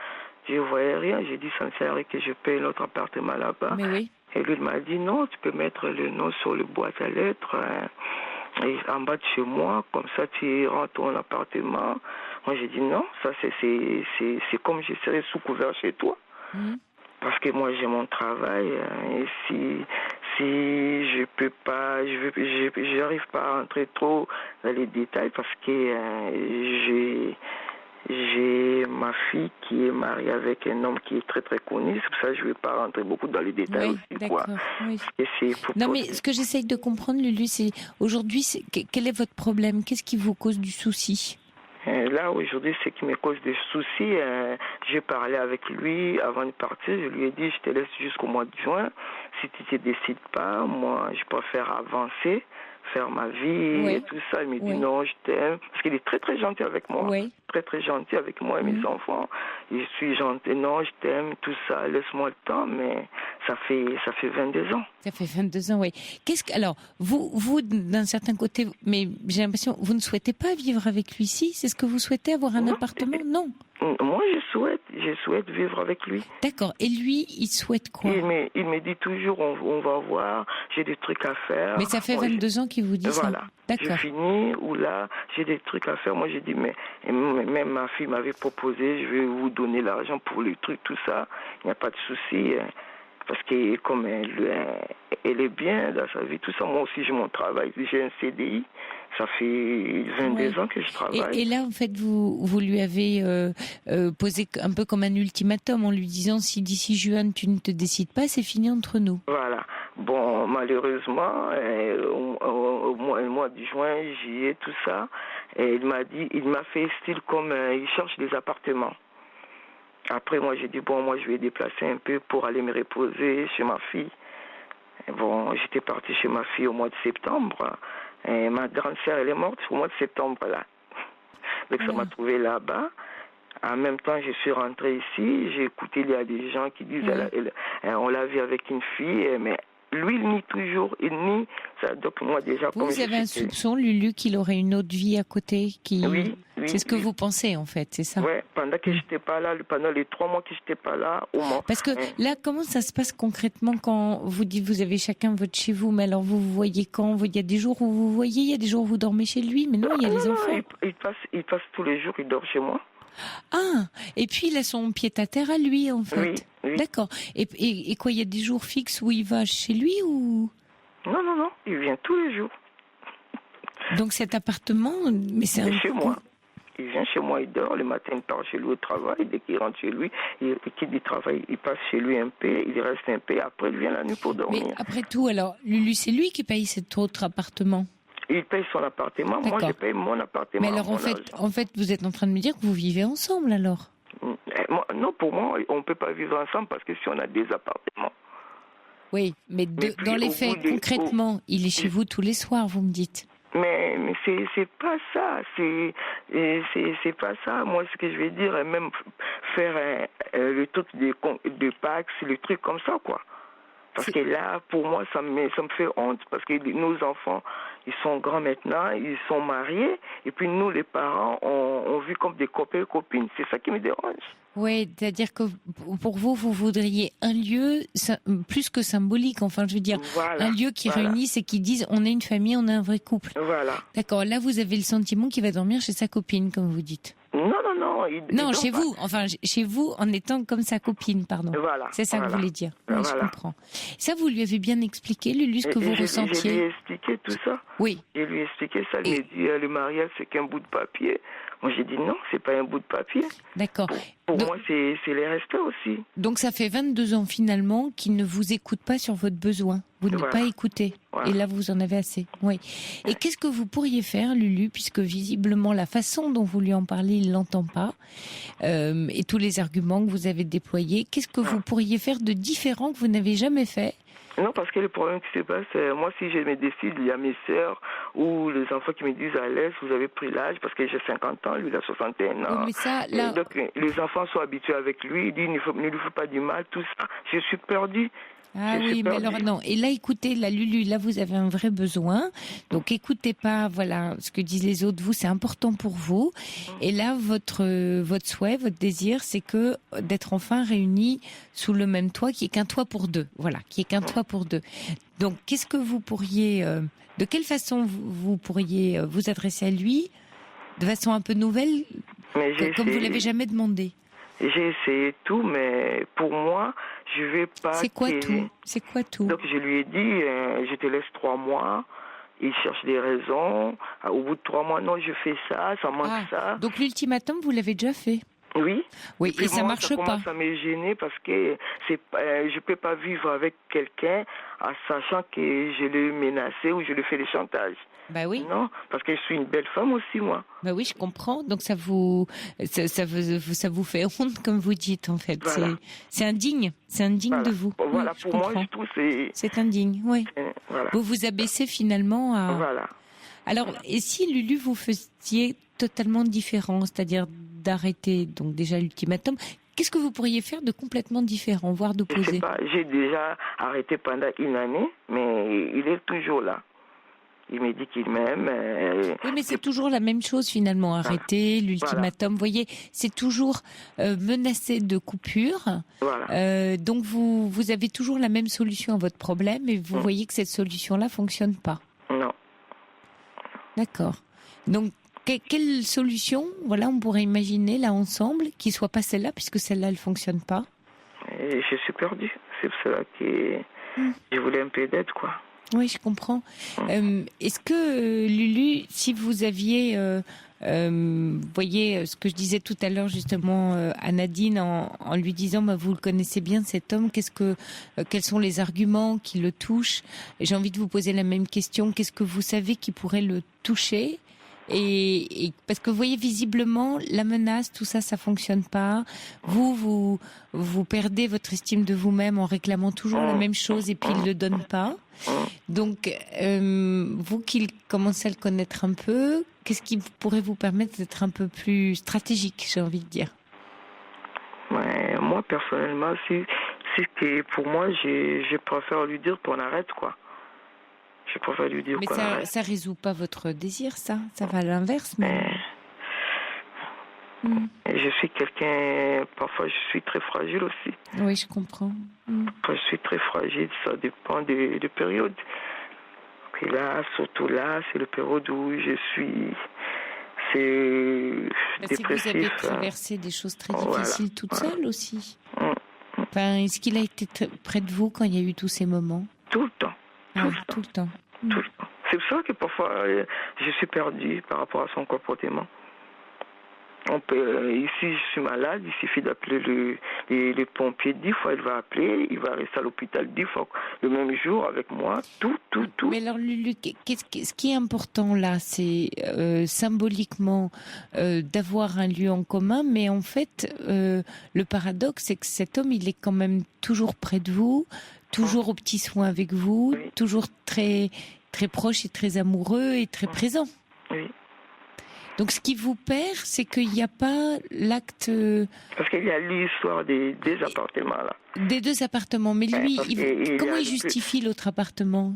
je ne voyais rien. J'ai dit, ça ne sert à rien que je paye notre appartement là-bas. Mais oui. Et lui m'a dit, non, tu peux mettre le nom sur le boîte à lettres en bas de chez moi, comme ça tu rentres ton appartement. Moi j'ai dit non, ça c'est comme je serais sous couvert chez toi. Parce que moi j'ai mon travail et si je peux pas, j'arrive pas à rentrer trop dans les détails parce que j'ai ma fille qui est mariée avec un homme qui est très très connu, c'est pour ça que je ne vais pas rentrer beaucoup dans les détails aussi. Quoi. Oui. Non mais ce que j'essaye de comprendre, Lulu, c'est aujourd'hui, quel est votre problème? Qu'est-ce qui vous cause du souci? Mais là, aujourd'hui, ce qui me cause des soucis, j'ai parlé avec lui avant de partir. Je lui ai dit, je te laisse jusqu'au mois de juin. Si tu ne te décides pas, moi, je préfère avancer, faire ma vie et tout ça. Il me dit non, je t'aime. Parce qu'il est très, très gentil avec moi. Oui. Très, très gentil avec moi et mes enfants. Je suis gentil. Non, je t'aime, tout ça. Laisse-moi le temps. Mais ça fait 22 ans. Ça fait 22 ans, oui. Alors, vous, d'un certain côté, mais j'ai l'impression, vous ne souhaitez pas vivre avec lui ici? C'est ce que vous souhaitez, avoir un appartement? Non. Moi, je souhaite vivre avec lui. D'accord. Et lui, il souhaite quoi? Il me dit toujours, on va voir, j'ai des trucs à faire. Mais ça fait 22 ans qu'il vous dit voilà. ça. D'accord. J'ai fini, ou là, j'ai des trucs à faire. Moi, j'ai dit, mais même ma fille m'avait proposé, je vais vous donner l'argent pour les trucs, tout ça. Il n'y a pas de souci. Parce que comme elle est bien dans sa vie, tout ça, moi aussi, j'ai mon travail. J'ai un CDI. Ça fait 22 ans que je travaille. Et là, en fait, vous lui avez posé un peu comme un ultimatum en lui disant, si d'ici juin, tu ne te décides pas, c'est fini entre nous. Voilà. Bon, malheureusement, au mois de juin, juillet, tout ça, et il m'a fait style comme il cherche des appartements. Après, moi, j'ai dit, bon, moi, je vais déplacer un peu pour aller me reposer chez ma fille. Et bon, j'étais parti chez ma fille au mois de septembre. Et ma grande sœur, elle est morte au mois de septembre, là. Donc, ça m'a trouvé là-bas. En même temps, je suis rentré ici. J'ai écouté, il y a des gens qui disent, on l'a vu avec une fille, mais lui, il nie toujours. Il nie. Ça, donc, moi, déjà, vous avez un soupçon, Lulu, qu'il aurait une autre vie à côté Oui. C'est ce que vous pensez, en fait, c'est ça? Oui, pendant que j'étais pas là, pendant les 3 mois que j'étais pas là, au moins. Parce que là, comment ça se passe concrètement quand vous dites vous avez chacun votre chez vous, mais alors vous voyez quand? Il y a des jours où vous voyez, il y a des jours où vous dormez chez lui, mais non, il y a les enfants. Il passe tous les jours, il dort chez moi. Ah, et puis il a son pied-à-terre à lui, en fait. Oui. D'accord. Et quoi, il y a des jours fixes où il va chez lui ou? Non, il vient tous les jours. Donc cet appartement, mais c'est chez moi. Il vient chez moi, il dort, le matin il part chez lui au travail, dès qu'il rentre chez lui, il quitte du travail, il passe chez lui un peu, il reste un peu, après il vient la nuit pour dormir. Mais après tout, alors, Lulu, c'est lui qui paye cet autre appartement? Il paye son appartement, moi je paye mon appartement. Mais alors en fait, vous êtes en train de me dire que vous vivez ensemble alors? Non, pour moi, on ne peut pas vivre ensemble parce que si on a des appartements. Oui, mais dans les faits, concrètement, il est chez vous tous les soirs, vous me dites? Mais c'est pas ça, c'est pas ça. Moi, ce que je vais dire, même faire le truc de Pax, le truc comme ça, quoi. Parce que là, pour moi, ça me fait honte parce que nos enfants, ils sont grands maintenant, ils sont mariés, et puis nous, les parents, on vit comme des copains et copines. C'est ça qui me dérange. Oui, c'est-à-dire que pour vous, vous voudriez un lieu plus que symbolique, enfin, je veux dire, un lieu qui réunisse et qui dise on est une famille, on est un vrai couple. Voilà. D'accord, là, vous avez le sentiment qu'il va dormir chez sa copine, comme vous dites. Non, chez vous, enfin, chez vous, en étant comme sa copine, pardon. Voilà. C'est ça que vous voulez dire. Oui, je comprends. Ça, vous lui avez bien expliqué, Lulu, ce que vous ressentiez? Je lui ai expliqué tout ça. Oui. Je lui ai expliqué ça. Il m'a dit, le mariage, c'est qu'un bout de papier. Moi, j'ai dit non, c'est pas un bout de papier. D'accord. Pour moi, c'est les respects aussi. Donc, ça fait 22 ans, finalement, qu'il ne vous écoute pas sur votre besoin. Vous n'êtes pas écouté. Et là, vous en avez assez. Oui. Et qu'est-ce que vous pourriez faire, Lulu, puisque visiblement, la façon dont vous lui en parlez, il l'entend pas, et tous les arguments que vous avez déployés, qu'est-ce que vous pourriez faire de différent que vous n'avez jamais fait? Non, parce que le problème qui se passe, moi, si je me décide, il y a mes sœurs ou les enfants qui me disent à l'aise, vous avez pris l'âge, parce que j'ai 50 ans, lui, il a 61 ans. Mais ça, là... Donc, les enfants sont habitués avec lui, il dit, ne lui faut pas du mal, tout ça. Je suis perdue. Ah oui, mais alors non. Et là, écoutez, la Lulu, là, vous avez un vrai besoin. Donc, écoutez pas, voilà, ce que disent les autres. Vous, c'est important pour vous. Et là, votre souhait, votre désir, c'est que d'être enfin réunis sous le même toit, qui est qu'un toit pour deux. Voilà, qui est qu'un toit pour deux. Donc, qu'est-ce que vous pourriez, de quelle façon vous pourriez vous adresser à lui, de façon un peu nouvelle, comme vous l'avez jamais demandé? J'ai essayé tout, mais pour moi, je vais pas... C'est quoi tout? Donc je lui ai dit, je te laisse 3 mois. Il cherche des raisons. Au bout de 3 mois, non, je fais ça, ça manque ça. Donc l'ultimatum, vous l'avez déjà fait? Oui. Oui, et ça marche pas. Ça commence à me gêner parce que je peux pas vivre avec quelqu'un en sachant que je l'ai menacé ou je lui fais des chantages. Bah oui. Non, parce que je suis une belle femme aussi, moi. Bah oui, je comprends. Donc ça vous fait honte, comme vous dites, en fait. Voilà. C'est indigne. C'est indigne de vous. Voilà, oui, pour moi, je trouve c'est indigne, oui. Voilà. Vous vous abaissez finalement à... Voilà. Alors, et si Lulu, vous faisiez totalement différent, c'est-à-dire d'arrêter, donc déjà l'ultimatum, qu'est-ce que vous pourriez faire de complètement différent, voire d'opposé? Je sais pas, j'ai déjà arrêté pendant une année, mais il est toujours là. Il me dit qu'il m'aime. Oui, mais c'est toujours la même chose finalement. Arrêter, l'ultimatum. Vous voyez, c'est toujours menacé de coupure. Voilà. Donc vous avez toujours la même solution à votre problème et vous voyez que cette solution-là fonctionne pas. Non. D'accord. Donc quelle solution, voilà, on pourrait imaginer là ensemble, qui soit pas celle-là, puisque celle-là elle fonctionne pas? Et je suis perdue. C'est pour cela que je voulais un peu d'aide, quoi. Oui, je comprends. Est-ce que Lulu, si vous aviez, voyez ce que je disais tout à l'heure justement à Nadine en lui disant, bah, vous le connaissez bien cet homme, quels sont les arguments qui le touchent? J'ai envie de vous poser la même question. Qu'est-ce que vous savez qui pourrait le toucher? Et parce que vous voyez visiblement la menace, tout ça, ça fonctionne pas. Vous perdez votre estime de vous-même en réclamant toujours la même chose et puis il le donne pas. Donc vous qui commencez à le connaître un peu, qu'est-ce qui pourrait vous permettre d'être un peu plus stratégique, j'ai envie de dire? Ouais, moi personnellement, c'est que pour moi, je préfère lui dire qu'on arrête, quoi. Je préfère lui dire mais qu'on arrête. Ça résout pas votre désir, ça va à l'inverse, mais... Je suis quelqu'un, parfois je suis très fragile aussi. Oui, je comprends. Parfois je suis très fragile, ça dépend des périodes. Et là, surtout là, c'est la période où je suis... C'est dépressif. Si vous avez traversé des choses très difficiles toute seule aussi. Enfin, est-ce qu'il a été près de vous quand il y a eu tous ces moments? Tout le temps. Tout le temps. C'est pour ça que parfois je suis perdue par rapport à son comportement. Ici, je suis malade, il suffit d'appeler les pompiers 10 fois, il va appeler, il va rester à l'hôpital 10 fois le même jour avec moi, tout. Mais alors, Lulu, ce qui est important là, c'est symboliquement d'avoir un lieu en commun, mais en fait, le paradoxe, c'est que cet homme, il est quand même toujours près de vous, toujours aux petits soins avec vous, toujours très, très proche et très amoureux et très présent. Oui. Donc ce qui vous perd, c'est qu'il n'y a pas l'acte... Parce qu'il y a l'histoire des appartements là. Des 2 appartements. Mais lui, comment il justifie l'autre appartement?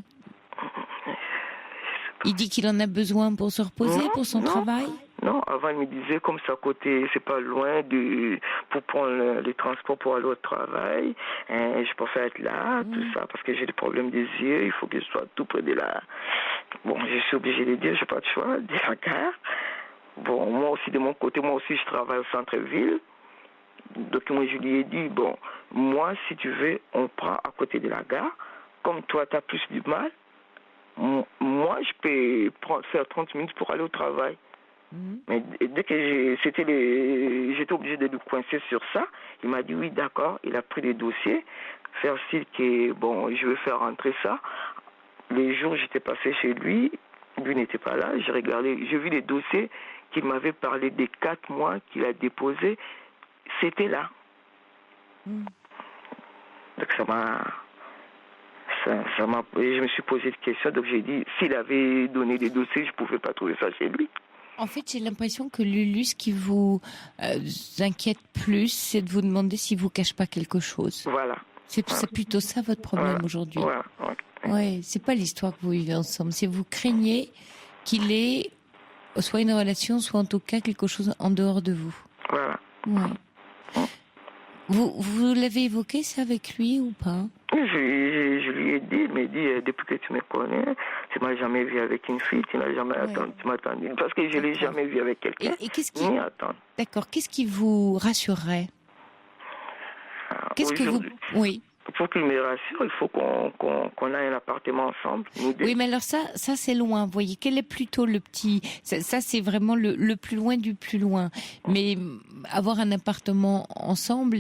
Il dit qu'il en a besoin pour se reposer, pour son travail? Non, avant il me disait comme ça à côté, c'est pas loin pour prendre les transports pour aller au travail. Je préfère être là, tout ça, parce que j'ai des problèmes des yeux, il faut que je sois tout près de la... Bon, je suis obligée de dire, j'ai pas de choix, de la gare. Bon, moi aussi, de mon côté, je travaille au centre-ville. Donc, moi, je lui ai dit, bon, moi, si tu veux, on prend à côté de la gare. Comme toi, tu as plus du mal, moi, je peux faire 30 minutes pour aller au travail. Mais dès que j'étais obligée de le coincer sur ça, il m'a dit, oui, d'accord. Il a pris les dossiers, faire style que, bon, je vais faire rentrer ça. Les jours où j'étais passé chez lui n'était pas là. J'ai vu les dossiers qu'il m'avait parlé des 4 mois qu'il a déposés. C'était là. Donc je me suis posé une question. Donc j'ai dit, s'il avait donné des dossiers, je ne pouvais pas trouver ça chez lui. En fait, j'ai l'impression que Lulu, ce qui vous inquiète plus, c'est de vous demander s'il ne vous cache pas quelque chose. Voilà. C'est plutôt ça votre problème aujourd'hui. Voilà. Ouais, c'est pas l'histoire que vous vivez ensemble. C'est vous craignez qu'il ait soit une relation, soit en tout cas quelque chose en dehors de vous. Voilà. Ouais. Vous l'avez évoqué ça avec lui ou pas? Je lui ai dit, il m'a dit, depuis que tu me connais, tu m'as jamais vu avec une fille, tu n'as jamais attendu, parce que je l'ai jamais vu avec quelqu'un. Et qu'est-ce qui... D'accord. Qu'est-ce qui vous rassurerait? Qu'est-ce que vous... Oui. pour qu'il me rassure, il faut qu'on ait un appartement ensemble. Oui, mais alors ça c'est loin. Vous voyez, quel est plutôt le petit... Ça c'est vraiment le plus loin du plus loin. Mais avoir un appartement ensemble,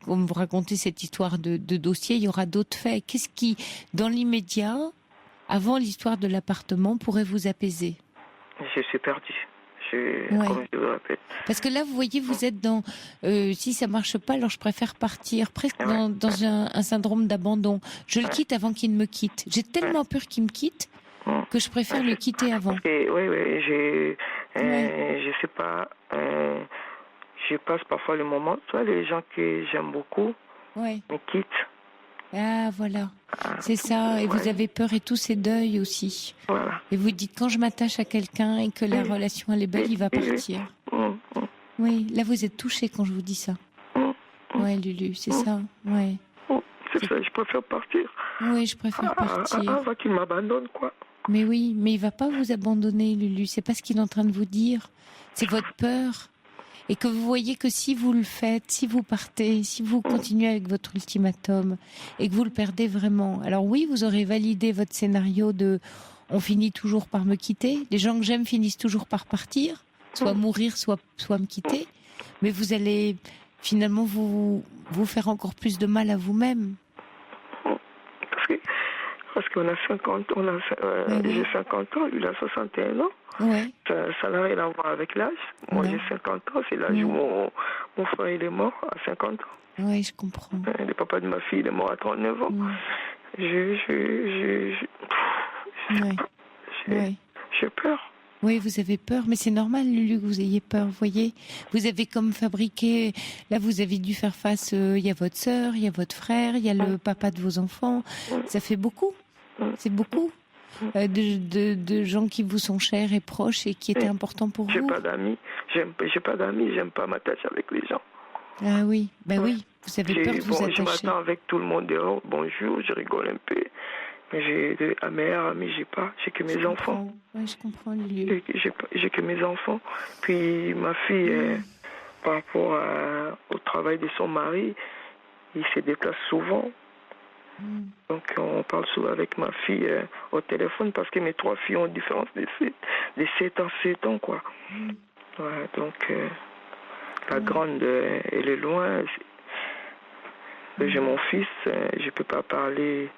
comme vous racontez cette histoire de dossier, il y aura d'autres faits. Qu'est-ce qui, dans l'immédiat, avant l'histoire de l'appartement, pourrait vous apaiser? Je suis perdue. Comme je vous répète. Parce que là, vous voyez, vous êtes dans... si ça marche pas, alors je préfère partir. Presque dans un syndrome d'abandon. Je le quitte avant qu'il ne me quitte. J'ai tellement peur qu'il me quitte que je préfère le quitter avant. Je sais pas... je passe parfois le moment. Soit les gens que j'aime beaucoup me quittent. Ah, voilà. C'est ça. Et vous avez peur et tous ces deuils aussi. Voilà. Et vous dites, quand je m'attache à quelqu'un et que la relation elle est belle, il va partir. Oui, là vous êtes touchée quand je vous dis ça. Ouais, Lulu, c'est ça. Ouais. C'est ça, je préfère partir. Oui, je préfère partir. Avant qu'il m'abandonne, quoi. Mais oui, mais il va pas vous abandonner, Lulu. C'est pas ce qu'il est en train de vous dire. C'est votre peur. Et que vous voyez que si vous le faites, si vous partez, si vous continuez avec votre ultimatum et que vous le perdez vraiment, alors oui, vous aurez validé votre scénario de on finit toujours par me quitter. Les gens que j'aime finissent toujours par partir, soit mourir, soit me quitter. Mais vous allez finalement vous faire encore plus de mal à vous-même. Parce qu'on a 50 ans, j'ai 50 ans, lui il a 61 ans. Ouais. Ça n'a rien à voir avec l'âge. Moi j'ai 50 ans, c'est l'âge où mon frère il est mort à 50 ans. Oui, je comprends. Le papa de ma fille il est mort à 39 ans. J'ai peur. Oui, vous avez peur, mais c'est normal, Lulu, que vous ayez peur, vous voyez. Vous avez comme fabriqué, là vous avez dû faire face, il y a votre sœur, il y a votre frère, il y a le papa de vos enfants. Ça fait beaucoup. C'est beaucoup de gens qui vous sont chers et proches et qui étaient importants pour vous. J'ai pas d'amis, j'aime pas m'attacher avec les gens. Ah oui, oui, vous avez peur de vous attacher. Je m'attends avec tout le monde dehors, bonjour, je rigole un peu. Mais j'ai de meilleurs amis, j'ai que mes enfants. Oui, je comprends, Lulu. J'ai que mes enfants. Puis ma fille, par rapport au travail de son mari, il se déplace souvent. Donc on parle souvent avec ma fille au téléphone parce que mes 3 filles ont une différence de 7 ans, quoi. Ouais, donc la grande, elle est loin. J'ai mon fils, je peux pas parler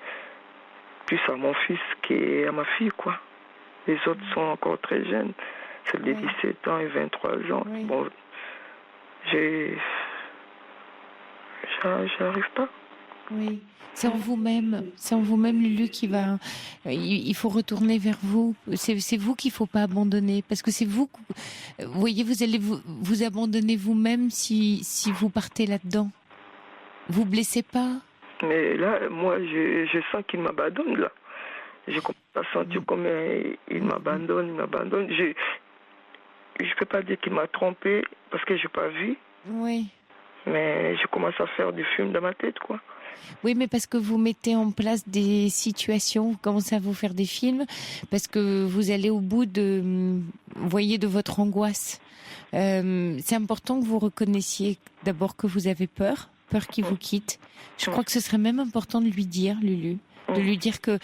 plus à mon fils qu'à ma fille, quoi. Les autres sont encore très jeunes, celle de 17 ans et 23 ans. Bon, j'arrive pas. Oui, c'est en vous-même, Lulu, qui va. Il faut retourner vers vous. C'est vous qu'il faut pas abandonner, parce que c'est vous. Vous voyez, vous allez vous abandonner vous-même si vous partez là-dedans. Vous blessez pas. Mais là, moi, je sens qu'il m'abandonne, là. Je commence à sentir comme il m'abandonne. Je peux pas dire qu'il m'a trompé parce que j'ai pas vu. Oui. Mais je commence à faire du film dans ma tête, quoi. Oui, mais parce que vous mettez en place des situations, vous commencez à vous faire des films, parce que vous allez au bout de votre angoisse. C'est important que vous reconnaissiez d'abord que vous avez peur qu'il vous quitte. Je crois que ce serait même important de lui dire, Lulu, de lui dire que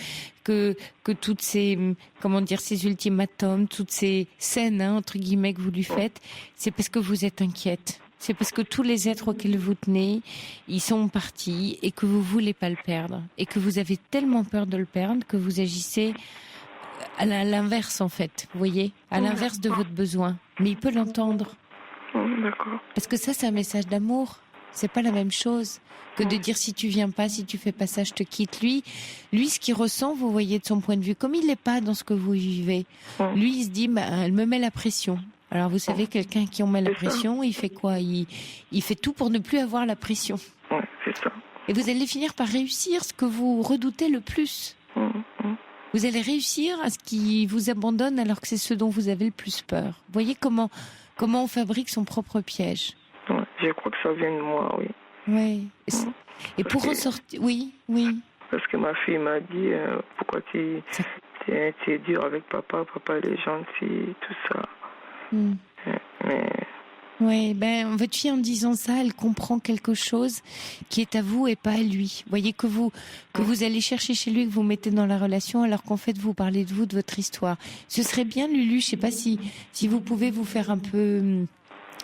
toutes ces, ces ultimatums, toutes ces scènes, entre guillemets, que vous lui faites, c'est parce que vous êtes inquiète. C'est parce que tous les êtres auxquels vous tenez, ils sont partis et que vous voulez pas le perdre. Et que vous avez tellement peur de le perdre que vous agissez à l'inverse, en fait. Vous voyez? À l'inverse de votre besoin. Mais il peut l'entendre. D'accord. Parce que ça, c'est un message d'amour. C'est pas la même chose que de dire si tu viens pas, si tu fais pas ça, je te quitte. Lui, ce qu'il ressent, vous voyez, de son point de vue, comme il n'est pas dans ce que vous vivez, lui, il se dit, elle me met la pression. Alors, vous savez, quelqu'un qui on met la pression, il fait quoi? Il fait tout pour ne plus avoir la pression. Oui, c'est ça. Et vous allez finir par réussir ce que vous redoutez le plus. Vous allez réussir à ce qu'il vous abandonne alors que c'est ce dont vous avez le plus peur. Vous voyez comment on fabrique son propre piège? Ouais, je crois que ça vient de moi, oui. Oui. Et pour en sortir... Oui. Parce que ma fille m'a dit, pourquoi tu es dur avec papa il est gentil, tout ça. Mais Oui, votre fille, en disant ça, elle comprend quelque chose qui est à vous et pas à lui. Vous voyez que vous allez chercher chez lui, que vous mettez dans la relation, alors qu'en fait, vous parlez de vous, de votre histoire. Ce serait bien, Lulu, je sais pas si vous pouvez vous faire un peu,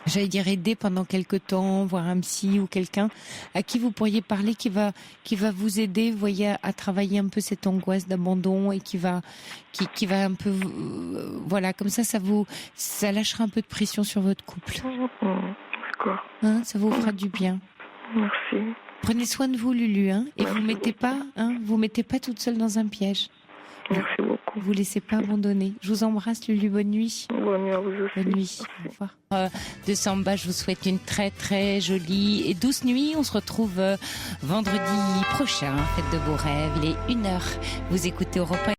j'allais dire aider pendant quelque temps, voir un psy ou quelqu'un à qui vous pourriez parler, qui va vous aider, vous voyez, à travailler un peu cette angoisse d'abandon et qui va un peu, voilà, comme ça lâchera un peu de pression sur votre couple. D'accord. Ça vous fera du bien. Merci. Prenez soin de vous, Lulu, et vous mettez pas toute seule dans un piège. Merci beaucoup. Vous laissez pas abandonner. Je vous embrasse, Lulu. Bonne nuit. Bonne nuit à vous aussi. Bonne nuit. Au revoir. De Samba, je vous souhaite une très très jolie et douce nuit. On se retrouve vendredi prochain. Faites de beaux rêves. Il est 1h. Vous écoutez Europe 1.